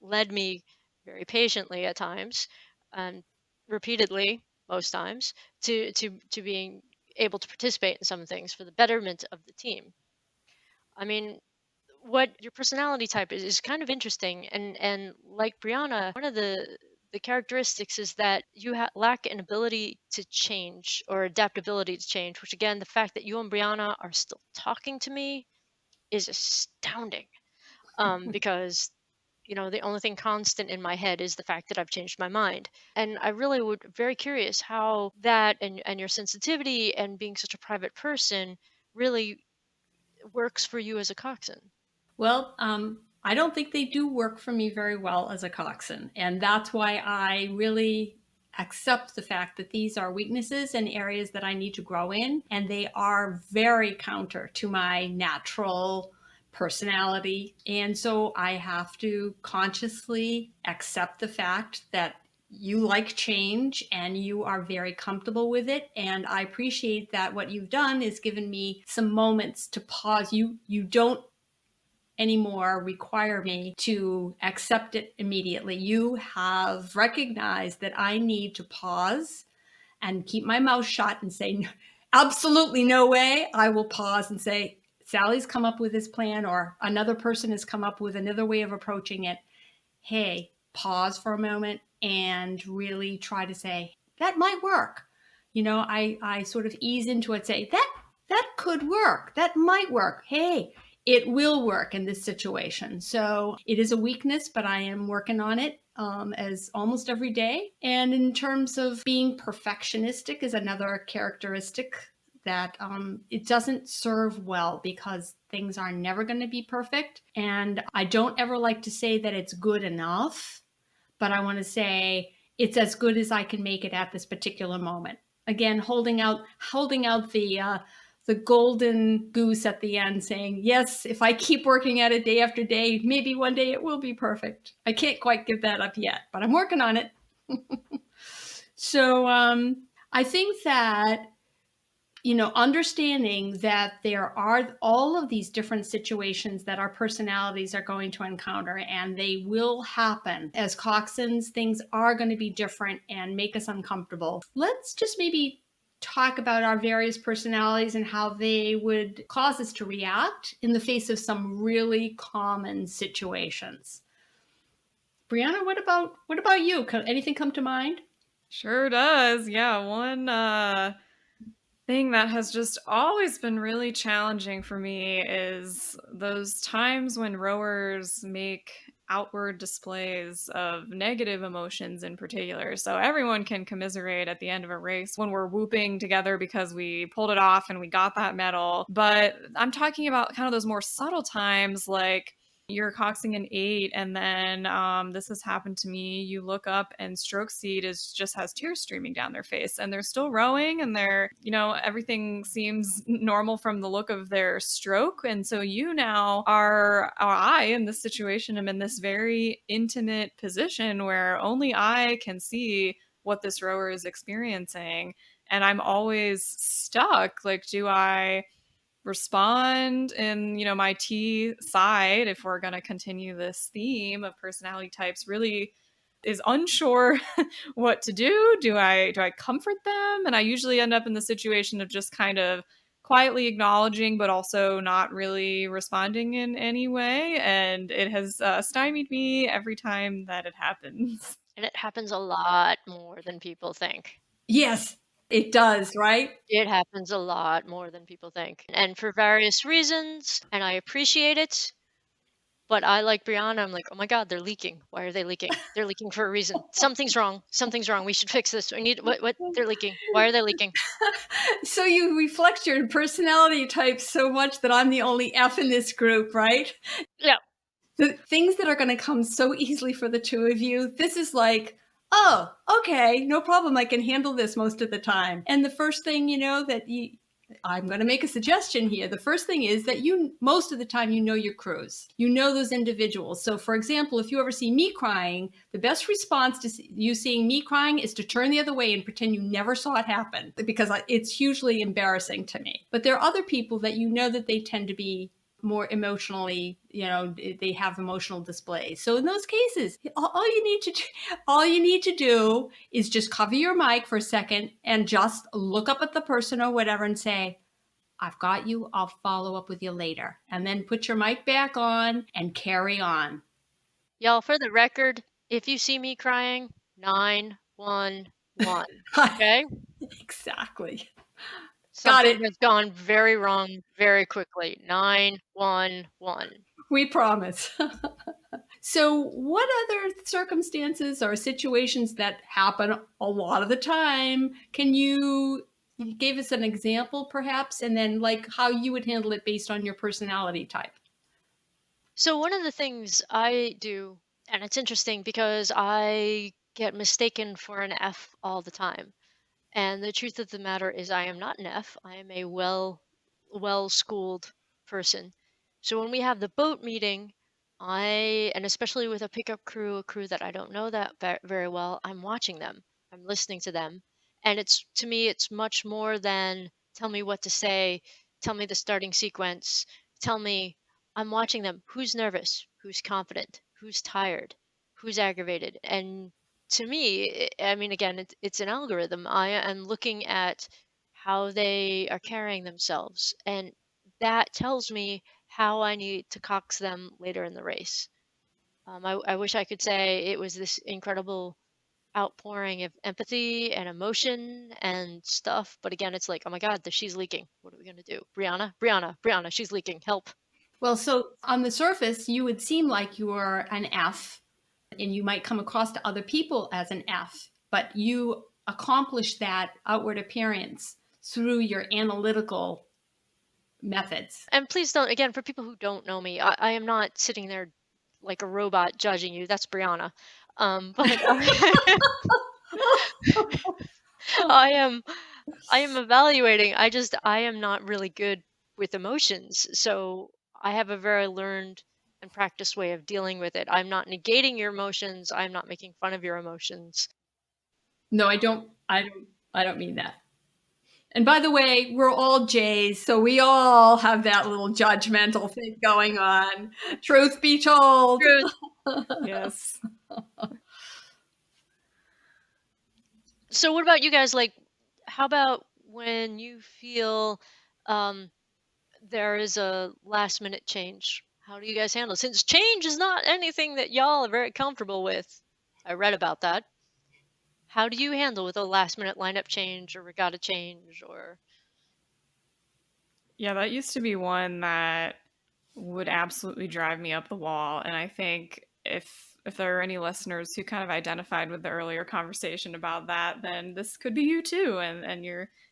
led me very patiently at times and repeatedly most times to being able to participate in some things for the betterment of the team. I mean, what your personality type is kind of interesting, and like Brianna, one of the characteristics is that you lack an ability to change or adaptability to change, which again, the fact that you and Brianna are still talking to me is astounding. Because the only thing constant in my head is the fact that I've changed my mind. And I really would very curious how that and your sensitivity and being such a private person really works for you as a coxswain. Well, I don't think they do work for me very well as a coxswain. And that's why I really accept the fact that these are weaknesses and areas that I need to grow in. And they are very counter to my natural personality. And so I have to consciously accept the fact that you like change and you are very comfortable with it. And I appreciate that what you've done is given me some moments to pause. You don't anymore require me to accept it immediately. You have recognized that I need to pause and keep my mouth shut and say, absolutely no way. I will pause and say, Sally's come up with this plan, or another person has come up with another way of approaching it. Hey, pause for a moment and really try to say, that might work. I sort of ease into it, say, that could work. That might work. Hey, it will work in this situation. So it is a weakness, but I am working on it as almost every day. And in terms of being perfectionistic is another characteristic that it doesn't serve well, because things are never going to be perfect. And I don't ever like to say that it's good enough, but I want to say it's as good as I can make it at this particular moment. Again, holding out the golden goose at the end, saying, yes, if I keep working at it day after day, maybe one day it will be perfect. I can't quite give that up yet, but I'm working on it. So I think that, understanding that there are all of these different situations that our personalities are going to encounter, and they will happen. As coxswains, things are going to be different and make us uncomfortable. Let's just maybe talk about our various personalities and how they would cause us to react in the face of some really common situations. Brianna, what about you? Anything come to mind? Sure does. Yeah, one thing that has just always been really challenging for me is those times when rowers make outward displays of negative emotions in particular. So everyone can commiserate at the end of a race when we're whooping together because we pulled it off and we got that medal. But I'm talking about kind of those more subtle times, like you're coxing an 8, and then this has happened to me. You look up and stroke seat just has tears streaming down their face, and they're still rowing, and they're, everything seems normal from the look of their stroke. And so you now or I in this situation am in this very intimate position where only I can see what this rower is experiencing, and I'm always stuck. Like, do I respond in my T side, if we're going to continue this theme of personality types, really is unsure what to do? Do I comfort them? And I usually end up in the situation of just kind of quietly acknowledging, but also not really responding in any way. And it has stymied me every time that it happens. And it happens a lot more than people think. Yes, it does, right? It happens a lot more than people think. And for various reasons, and I appreciate it. But I, like Brianna, I'm like, oh my God, they're leaking. Why are they leaking? They're leaking for a reason. Something's wrong. Something's wrong. We should fix this. We need what they're leaking. Why are they leaking? So you reflect your personality type so much that I'm the only F in this group, right? Yeah. The things that are going to come so easily for the two of you, this is like, oh, okay, no problem. I can handle this most of the time. And the first thing, that I'm going to make a suggestion here. The first thing is that most of the time, you know your crews. You know those individuals. So, for example, if you ever see me crying, the best response to you seeing me crying is to turn the other way and pretend you never saw it happen, because it's hugely embarrassing to me. But there are other people that you know that they tend to be more emotionally, they have emotional displays. So in those cases, all you need to do is just cover your mic for a second and just look up at the person or whatever and say, I've got you. I'll follow up with you later. And then put your mic back on and carry on. Y'all, for the record, if you see me crying, 911. Okay? Exactly. Something has gone very wrong very quickly. 911. We promise. So what other circumstances or situations that happen a lot of the time can you give us an example perhaps, and then like how you would handle it based on your personality type? So one of the things I do, and it's interesting because I get mistaken for an F all the time. And the truth of the matter is I am not an F. I am a well-schooled person. So when we have the boat meeting, and especially with a pickup crew, a crew that I don't know that very well, I'm watching them. I'm listening to them. And to me, it's much more than tell me what to say, tell me the starting sequence, tell me. I'm watching them. Who's nervous? Who's confident? Who's tired? Who's aggravated? And to me, I mean, again, it's an algorithm. I am looking at how they are carrying themselves, and that tells me how I need to cox them later in the race. I wish I could say it was this incredible outpouring of empathy and emotion and stuff, but again, it's like, oh my God, she's leaking. What are we gonna do? Brianna, she's leaking. Help. Well, so on the surface, you would seem like you are an F, and you might come across to other people as an F, but you accomplish that outward appearance through your analytical methods. And please don't, again, for people who don't know me, I am not sitting there like a robot judging you. That's Brianna. But I am evaluating. I am not really good with emotions. So I have a very learned and practiced way of dealing with it. I'm not negating your emotions. I'm not making fun of your emotions. No, I don't mean that. And by the way, we're all Jays, so we all have that little judgmental thing going on. Truth be told. Truth. Yes. So what about you guys? Like, how about when you feel there is a last minute change? How do you guys handle it? Since change is not anything that y'all are very comfortable with. I read about that. How do you handle with a last minute lineup change or regatta change or? Yeah, that used to be one that would absolutely drive me up the wall. And I think if there are any listeners who kind of identified with the earlier conversation about that, then this could be you too. And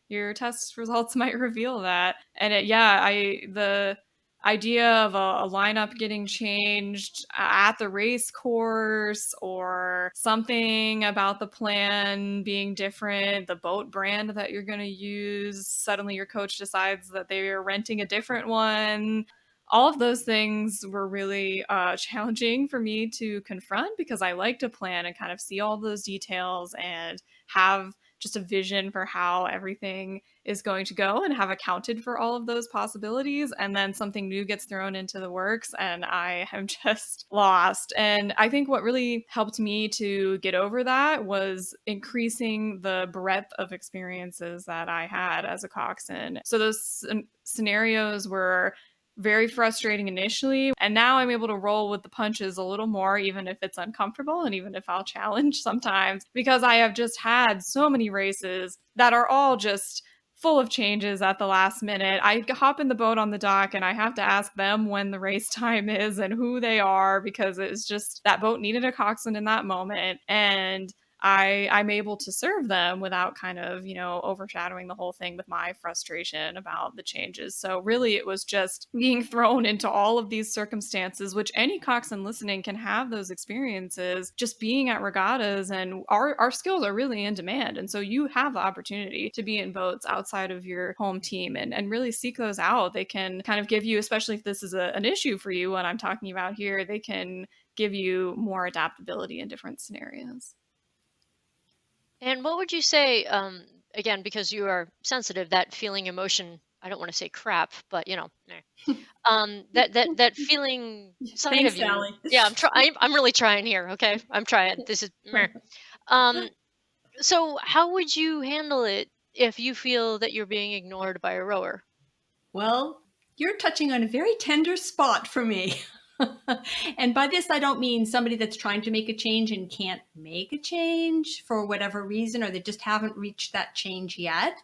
your test results might reveal that. And the idea of a lineup getting changed at the race course, or something about the plan being different, the boat brand that you're going to use, suddenly your coach decides that they are renting a different one. All of those things were really challenging for me to confront, because I like to plan and kind of see all those details and have just a vision for how everything is going to go and have accounted for all of those possibilities. And then something new gets thrown into the works and I am just lost. And I think what really helped me to get over that was increasing the breadth of experiences that I had as a coxswain. So those scenarios were very frustrating initially, and now I'm able to roll with the punches a little more, even if it's uncomfortable and even if I'll challenge sometimes, because I have just had so many races that are all just full of changes at the last minute. I hop in the boat on the dock and I have to ask them when the race time is and who they are, because it's just that boat needed a coxswain in that moment. And I'm able to serve them without kind of, overshadowing the whole thing with my frustration about the changes. So really it was just being thrown into all of these circumstances, which any coxswain listening can have those experiences, just being at regattas, and our skills are really in demand. And so you have the opportunity to be in boats outside of your home team and really seek those out. They can kind of give you, especially if this is an issue for you, what I'm talking about here, they can give you more adaptability in different scenarios. And what would you say, again, because you are sensitive, that feeling emotion, I don't want to say crap, but that feeling side Thanks, of you. Sally. Yeah, I'm really trying here. Okay, I'm trying. This is meh. Um, so how would you handle it if you feel that you're being ignored by a rower? Well, you're touching on a very tender spot for me. And by this, I don't mean somebody that's trying to make a change and can't make a change for whatever reason, or they just haven't reached that change yet.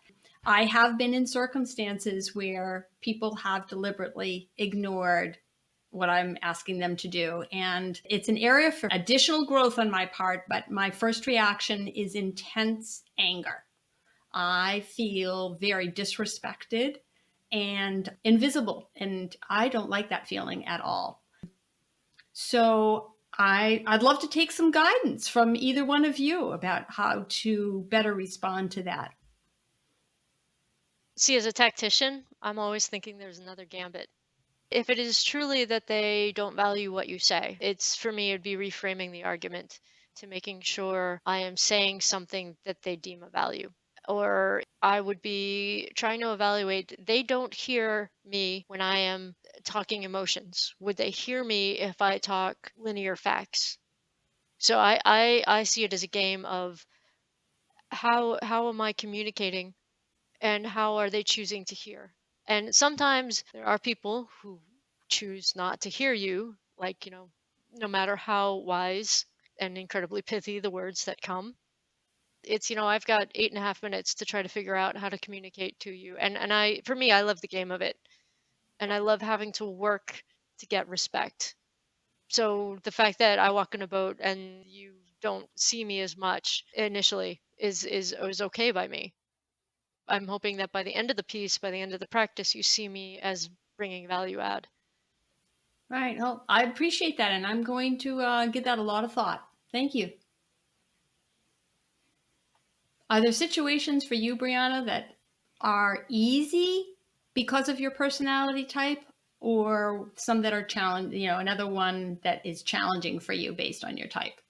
I have been in circumstances where people have deliberately ignored what I'm asking them to do. And it's an area for additional growth on my part, but my first reaction is intense anger. I feel very disrespected and invisible, and I don't like that feeling at all. So I'd love to take some guidance from either one of you about how to better respond to that. See, as a tactician, I'm always thinking there's another gambit. If it is truly that they don't value what you say, it's for me, it'd be reframing the argument to making sure I am saying something that they deem a value. Or I would be trying to evaluate, they don't hear me when I am talking emotions. Would they hear me if I talk linear facts? So I see it as a game of how am I communicating and how are they choosing to hear? And sometimes there are people who choose not to hear you, like, no matter how wise and incredibly pithy the words that come. It's, I've got 8.5 minutes to try to figure out how to communicate to you. And for me, I love the game of it. And I love having to work to get respect. So the fact that I walk in a boat and you don't see me as much initially is okay by me. I'm hoping that by the end of the piece, by the end of the practice, you see me as bringing value add. Right. Well, I appreciate that, and I'm going to give that a lot of thought. Thank you. Are there situations for you, Brianna, that are easy because of your personality type, or some that are challenging, another one that is challenging for you based on your type?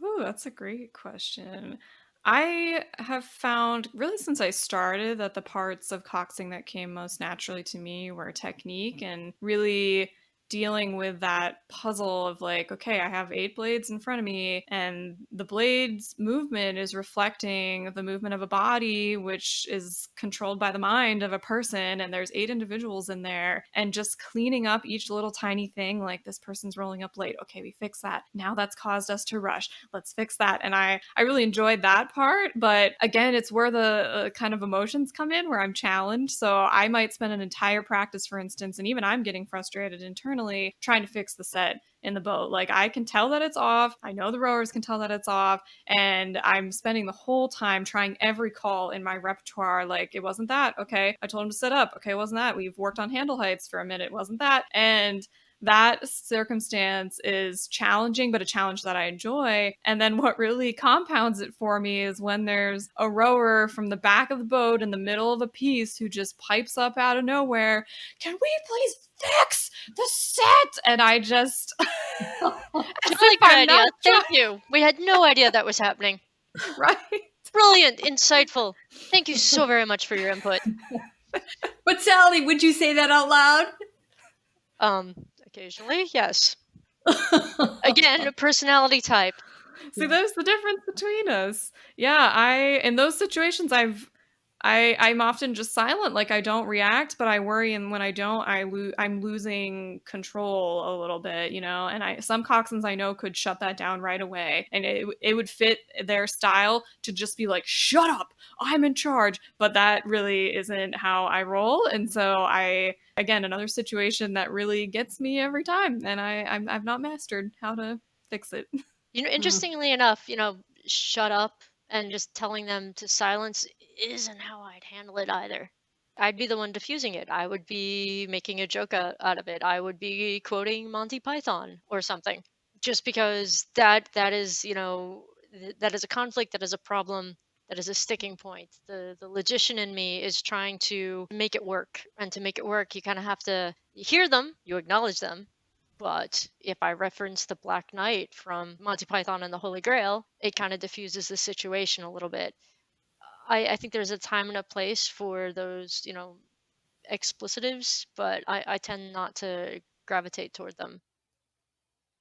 Ooh, that's a great question. I have found, really since I started, that the parts of coxing that came most naturally to me were technique and really dealing with that puzzle of like, okay, I have 8 blades in front of me, and the blades movement is reflecting the movement of a body, which is controlled by the mind of a person, and there's 8 individuals in there, and just cleaning up each little tiny thing, like this person's rolling up late. Okay, we fix that. Now that's caused us to rush. Let's fix that. And I really enjoyed that part, but again, it's where the kind of emotions come in, where I'm challenged. So I might spend an entire practice, for instance, and even I'm getting frustrated internally trying to fix the set in the boat. Like, I can tell that it's off. I know the rowers can tell that it's off. And I'm spending the whole time trying every call in my repertoire. Like, it wasn't that. Okay. I told him to set up. Okay. It wasn't that. We've worked on handle heights for a minute. It wasn't that. And that circumstance is challenging, but a challenge that I enjoy. And then what really compounds it for me is when there's a rower from the back of the boat in the middle of a piece who just pipes up out of nowhere, "Can we please fix the set?" And I just Really good idea. Thank you. We had no idea that was happening. Right. Brilliant, insightful. Thank you so very much for your input. But Sally, would you say that out loud? Occasionally, yes. Again, a personality type. See, there's the difference between us. Yeah, in those situations, I'm often just silent. Like, I don't react, but I worry, and when I don't, I'm losing control a little bit, And some coxswains I know could shut that down right away, and it would fit their style to just be like, "Shut up, I'm in charge." But that really isn't how I roll, and so again, another situation that really gets me every time, and I've not mastered how to fix it. Interestingly enough, shut up and just telling them to silence isn't how I'd handle it either. I'd be the one diffusing it. I would be making a joke out of it. I would be quoting Monty Python or something. Just because that is, that is a conflict, that is a problem, that is a sticking point. The logician in me is trying to make it work. And to make it work, you kind of have to hear them, you acknowledge them. But if I reference the Black Knight from Monty Python and the Holy Grail, it kind of diffuses the situation a little bit. I think there's a time and a place for those, explicitives, but I tend not to gravitate toward them.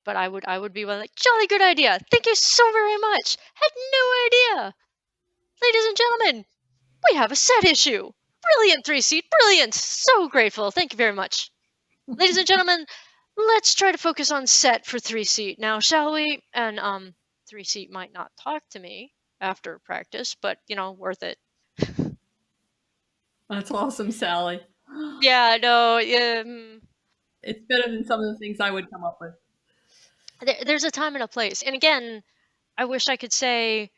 But I would be one like, jolly good idea. Thank you so very much. Had no idea. Ladies and gentlemen, we have a set issue. Brilliant 3-seat. Brilliant. So grateful. Thank you very much. Ladies and gentlemen, let's try to focus on set for 3-seat now, shall we? And 3-seat might not talk to me after practice, but worth it. That's awesome, Sally. Yeah, no, It's better than some of the things I would come up with. there's a time and a place. And again, I wish I could say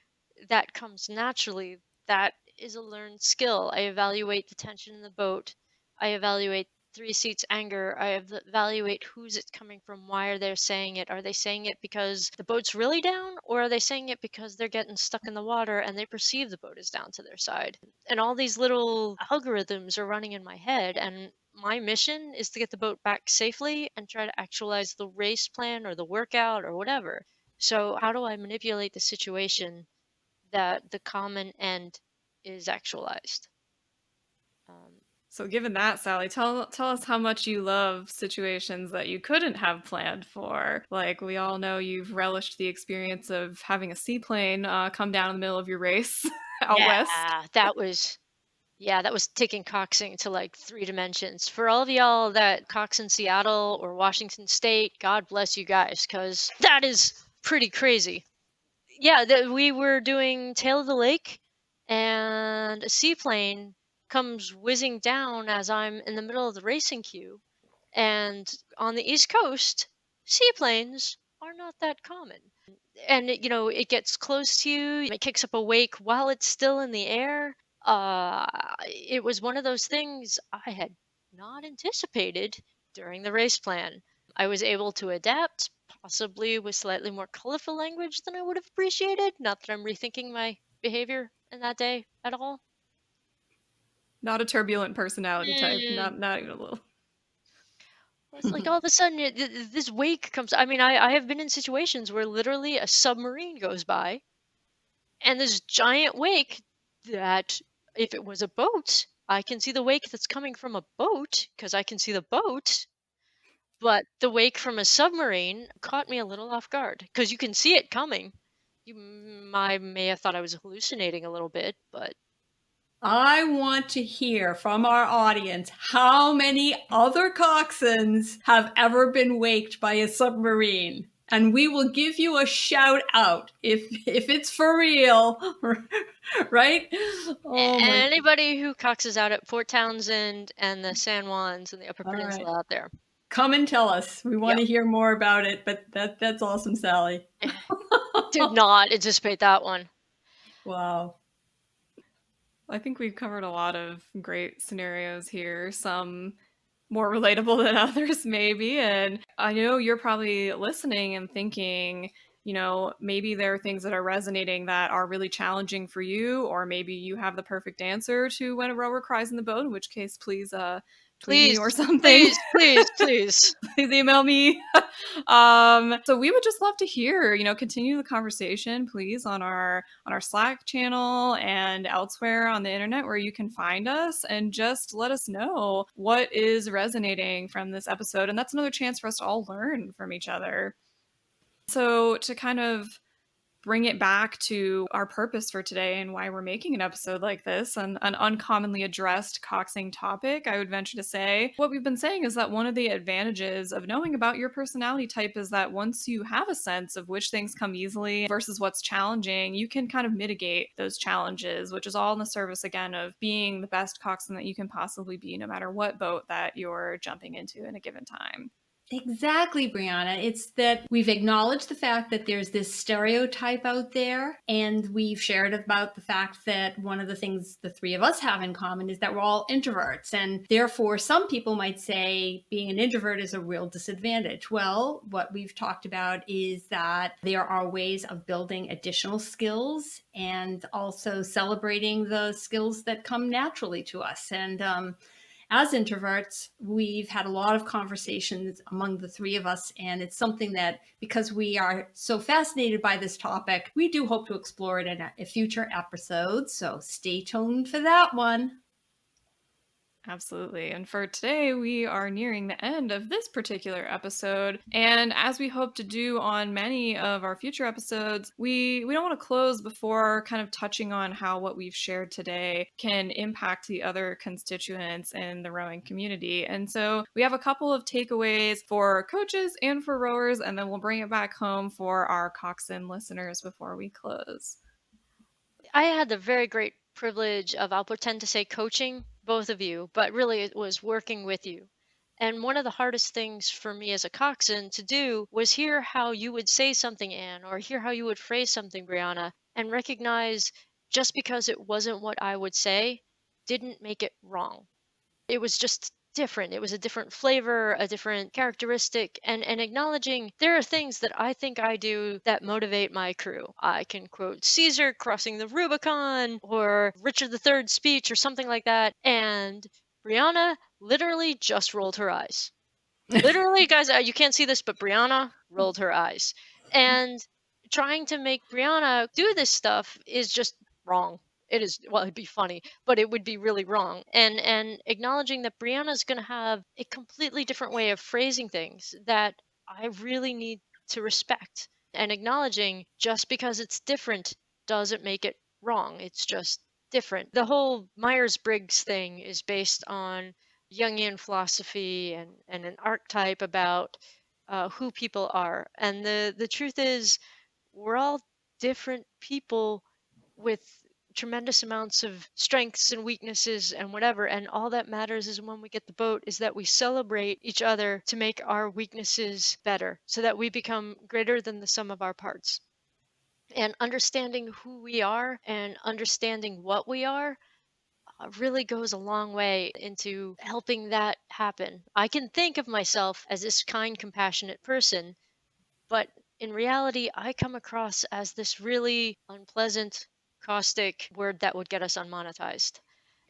that comes naturally. That is a learned skill. I evaluate the tension in the boat. I evaluate 3-seat's anger. I evaluate who's it coming from. Why are they saying it? Are they saying it because the boat's really down? Or are they saying it because they're getting stuck in the water and they perceive the boat is down to their side? And all these little algorithms are running in my head. And my mission is to get the boat back safely and try to actualize the race plan or the workout or whatever. So how do I manipulate the situation that the common end is actualized? So given that, Sally, tell us how much you love situations that you couldn't have planned for. Like, we all know you've relished the experience of having a seaplane come down in the middle of your race out west. that was taking coxing to like 3 dimensions. For all of y'all that cox in Seattle or Washington State, God bless you guys, because that is pretty crazy. Yeah, we were doing Tail of the Lake, and a seaplane comes whizzing down as I'm in the middle of the racing queue. And on the East Coast, seaplanes are not that common. And it gets close to you, it kicks up a wake while it's still in the air. It was one of those things I had not anticipated during the race plan. I was able to adapt, possibly with slightly more colorful language than I would have appreciated. Not that I'm rethinking my behavior in that day at all. Not a turbulent personality type, not even a little. It's like all of a sudden this wake comes. I mean, I have been in situations where literally a submarine goes by and this giant wake that if it was a boat, I can see the wake that's coming from a boat because I can see the boat. But the wake from a submarine caught me a little off guard because you can see it coming. I may have thought I was hallucinating a little bit, but I want to hear from our audience how many other coxswains have ever been waked by a submarine. And we will give you a shout out if it's for real, right? Anybody who coxes out at Port Townsend and the San Juans and the Upper Peninsula out there, come and tell us. We want to hear more about it. But that's awesome, Sally. Did not anticipate that one. Wow. I think we've covered a lot of great scenarios here, some more relatable than others maybe. And I know you're probably listening and thinking, maybe there are things that are resonating that are really challenging for you, or maybe you have the perfect answer to when a rower cries in the boat, in which case please tweet me or something. Please. Please email me. So we would just love to hear, continue the conversation, please, on our Slack channel and elsewhere on the internet where you can find us, and just let us know what is resonating from this episode. And that's another chance for us to all learn from each other. So to kind of bring it back to our purpose for today and why we're making an episode like this, an uncommonly addressed coxing topic, I would venture to say, what we've been saying is that one of the advantages of knowing about your personality type is that once you have a sense of which things come easily versus what's challenging, you can kind of mitigate those challenges, which is all in the service, again, of being the best coxswain that you can possibly be, no matter what boat that you're jumping into in a given time. Exactly, Brianna. It's that we've acknowledged the fact that there's this stereotype out there, and we've shared about the fact that one of the things the three of us have in common is that we're all introverts. And therefore, some people might say being an introvert is a real disadvantage. Well, what we've talked about is that there are ways of building additional skills and also celebrating the skills that come naturally to us. And as introverts, we've had a lot of conversations among the three of us, and it's something that, because we are so fascinated by this topic, we do hope to explore it in a future episode. So stay tuned for that one. Absolutely. And for today, we are nearing the end of this particular episode. And as we hope to do on many of our future episodes, we don't want to close before kind of touching on how what we've shared today can impact the other constituents in the rowing community. And so we have a couple of takeaways for coaches and for rowers, and then we'll bring it back home for our Coxswain listeners before we close. I had the very great privilege of, I'll pretend to say, coaching both of you, but really it was working with you. And one of the hardest things for me as a coxswain to do was hear how you would say something, Anne, or hear how you would phrase something, Brianna, and recognize just because it wasn't what I would say didn't make it wrong. It was just different. It was a different flavor, a different characteristic, and acknowledging there are things that I think I do that motivate my crew. I can quote Caesar crossing the Rubicon or Richard III's speech or something like that. And Brianna literally just rolled her eyes. Literally, guys, you can't see this, but Brianna rolled her eyes. And trying to make Brianna do this stuff is just wrong. It is, well, it'd be funny, but it would be really wrong. And acknowledging that Brianna's going to have a completely different way of phrasing things that I really need to respect. And acknowledging just because it's different doesn't make it wrong. It's just different. The whole Myers-Briggs thing is based on Jungian philosophy and an archetype about who people are. And the truth is, we're all different people with tremendous amounts of strengths and weaknesses and whatever. And all that matters is when we get the boat is that we celebrate each other to make our weaknesses better so that we become greater than the sum of our parts. And understanding who we are and understanding what we are really goes a long way into helping that happen. I can think of myself as this kind, compassionate person, but in reality, I come across as this really unpleasant, caustic word that would get us unmonetized.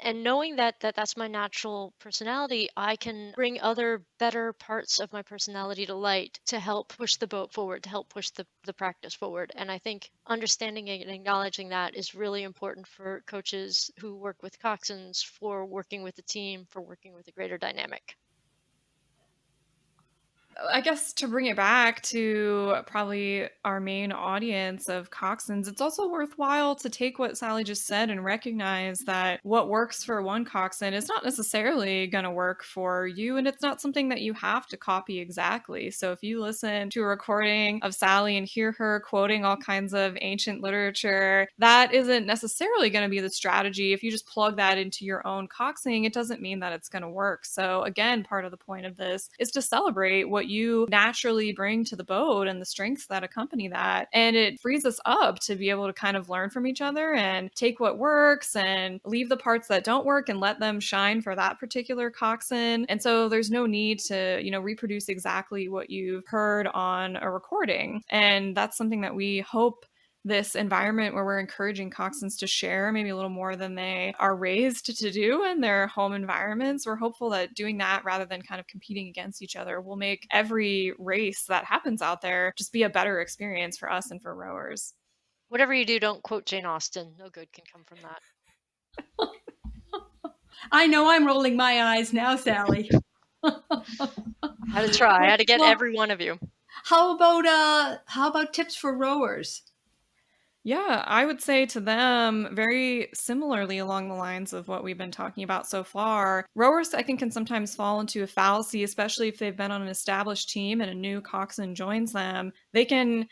And knowing that that's my natural personality, I can bring other better parts of my personality to light to help push the boat forward, to help push the practice forward. And I think understanding and acknowledging that is really important for coaches who work with coxswains, for working with the team, for working with a greater dynamic. I guess to bring it back to probably our main audience of coxswains, it's also worthwhile to take what Sally just said and recognize that what works for one coxswain is not necessarily going to work for you, and it's not something that you have to copy exactly. So if you listen to a recording of Sally and hear her quoting all kinds of ancient literature, that isn't necessarily going to be the strategy. If you just plug that into your own coxswain, it doesn't mean that it's going to work. So again, part of the point of this is to celebrate what you naturally bring to the boat and the strengths that accompany that. And it frees us up to be able to kind of learn from each other and take what works and leave the parts that don't work and let them shine for that particular coxswain. And so there's no need to, reproduce exactly what you've heard on a recording. And that's something that we hope this environment where we're encouraging coxswains to share maybe a little more than they are raised to do in their home environments. We're hopeful that doing that rather than kind of competing against each other will make every race that happens out there just be a better experience for us and for rowers. Whatever you do, don't quote Jane Austen. No good can come from that. I know I'm rolling my eyes now, Sally. I had to try. I had to get every one of you. How about tips for rowers? Yeah, I would say to them very similarly along the lines of what we've been talking about so far. Rowers, I think, can sometimes fall into a fallacy, especially if they've been on an established team and a new coxswain joins them. They can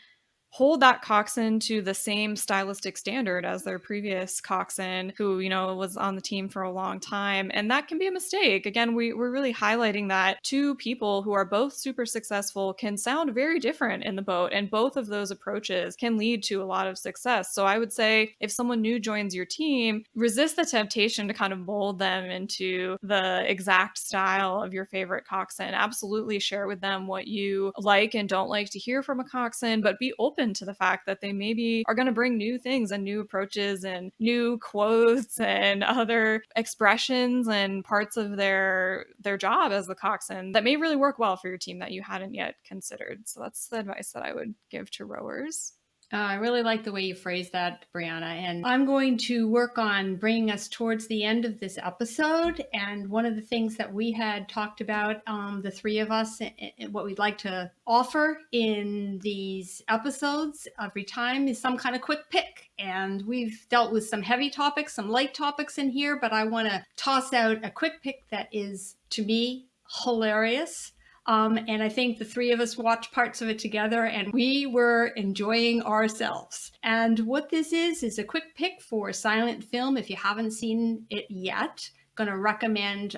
hold that coxswain to the same stylistic standard as their previous coxswain who, was on the team for a long time. And that can be a mistake. Again, we're really highlighting that two people who are both super successful can sound very different in the boat, and both of those approaches can lead to a lot of success. So I would say if someone new joins your team, resist the temptation to kind of mold them into the exact style of your favorite coxswain. Absolutely share with them what you like and don't like to hear from a coxswain, but be open to the fact that they maybe are going to bring new things and new approaches and new quotes and other expressions and parts of their job as the coxswain that may really work well for your team that you hadn't yet considered. So that's the advice that I would give to rowers. I really like the way you phrased that, Brianna. And I'm going to work on bringing us towards the end of this episode. And one of the things that we had talked about, the three of us, and what we'd like to offer in these episodes every time is some kind of quick pick. And we've dealt with some heavy topics, some light topics in here, but I want to toss out a quick pick that is, to me, hilarious. And I think the three of us watched parts of it together and we were enjoying ourselves. And what this is a quick pick for silent film. If you haven't seen it yet, going to recommend,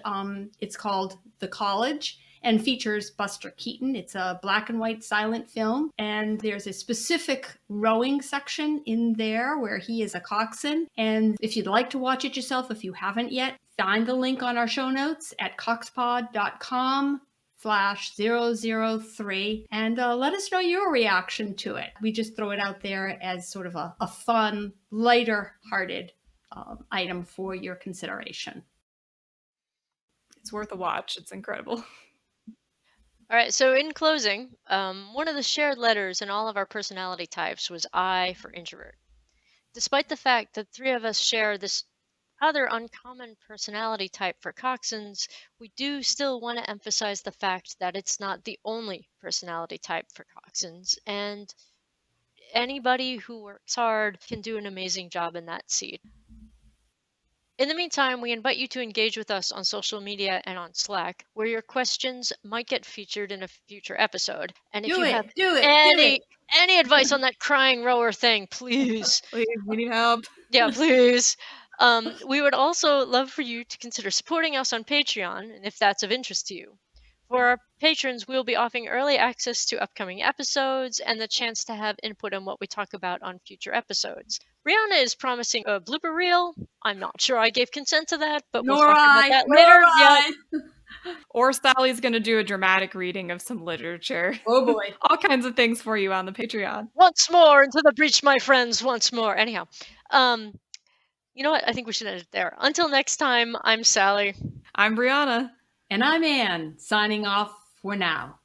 it's called The College and features Buster Keaton. It's a black and white silent film. And there's a specific rowing section in there where he is a coxswain. And if you'd like to watch it yourself, if you haven't yet, find the link on our show notes at coxpod.com/003 and let us know your reaction to it. We just throw it out there as sort of a fun, lighter-hearted item for your consideration. It's worth a watch. It's incredible. All right, so in closing, one of the shared letters in all of our personality types was I for introvert. Despite the fact that three of us share this other uncommon personality type for coxswains, we do still want to emphasize the fact that it's not the only personality type for coxswains, and anybody who works hard can do an amazing job in that seat. In the meantime, we invite you to engage with us on social media and on Slack, where your questions might get featured in a future episode. And if you have any advice on that crying rower thing, please. Please, we need help. Yeah, please. We would also love for you to consider supporting us on Patreon, if that's of interest to you. For our patrons, we'll be offering early access to upcoming episodes and the chance to have input on what we talk about on future episodes. Brianna is promising a blooper reel. I'm not sure I gave consent to that, but we'll talk about that later. Yeah. Or Sally's going to do a dramatic reading of some literature. Oh boy. All kinds of things for you on the Patreon. Once more into the breach, my friends, once more. Anyhow, you know what? I think we should end it there. Until next time, I'm Sally. I'm Brianna. And I'm Anne, signing off for now.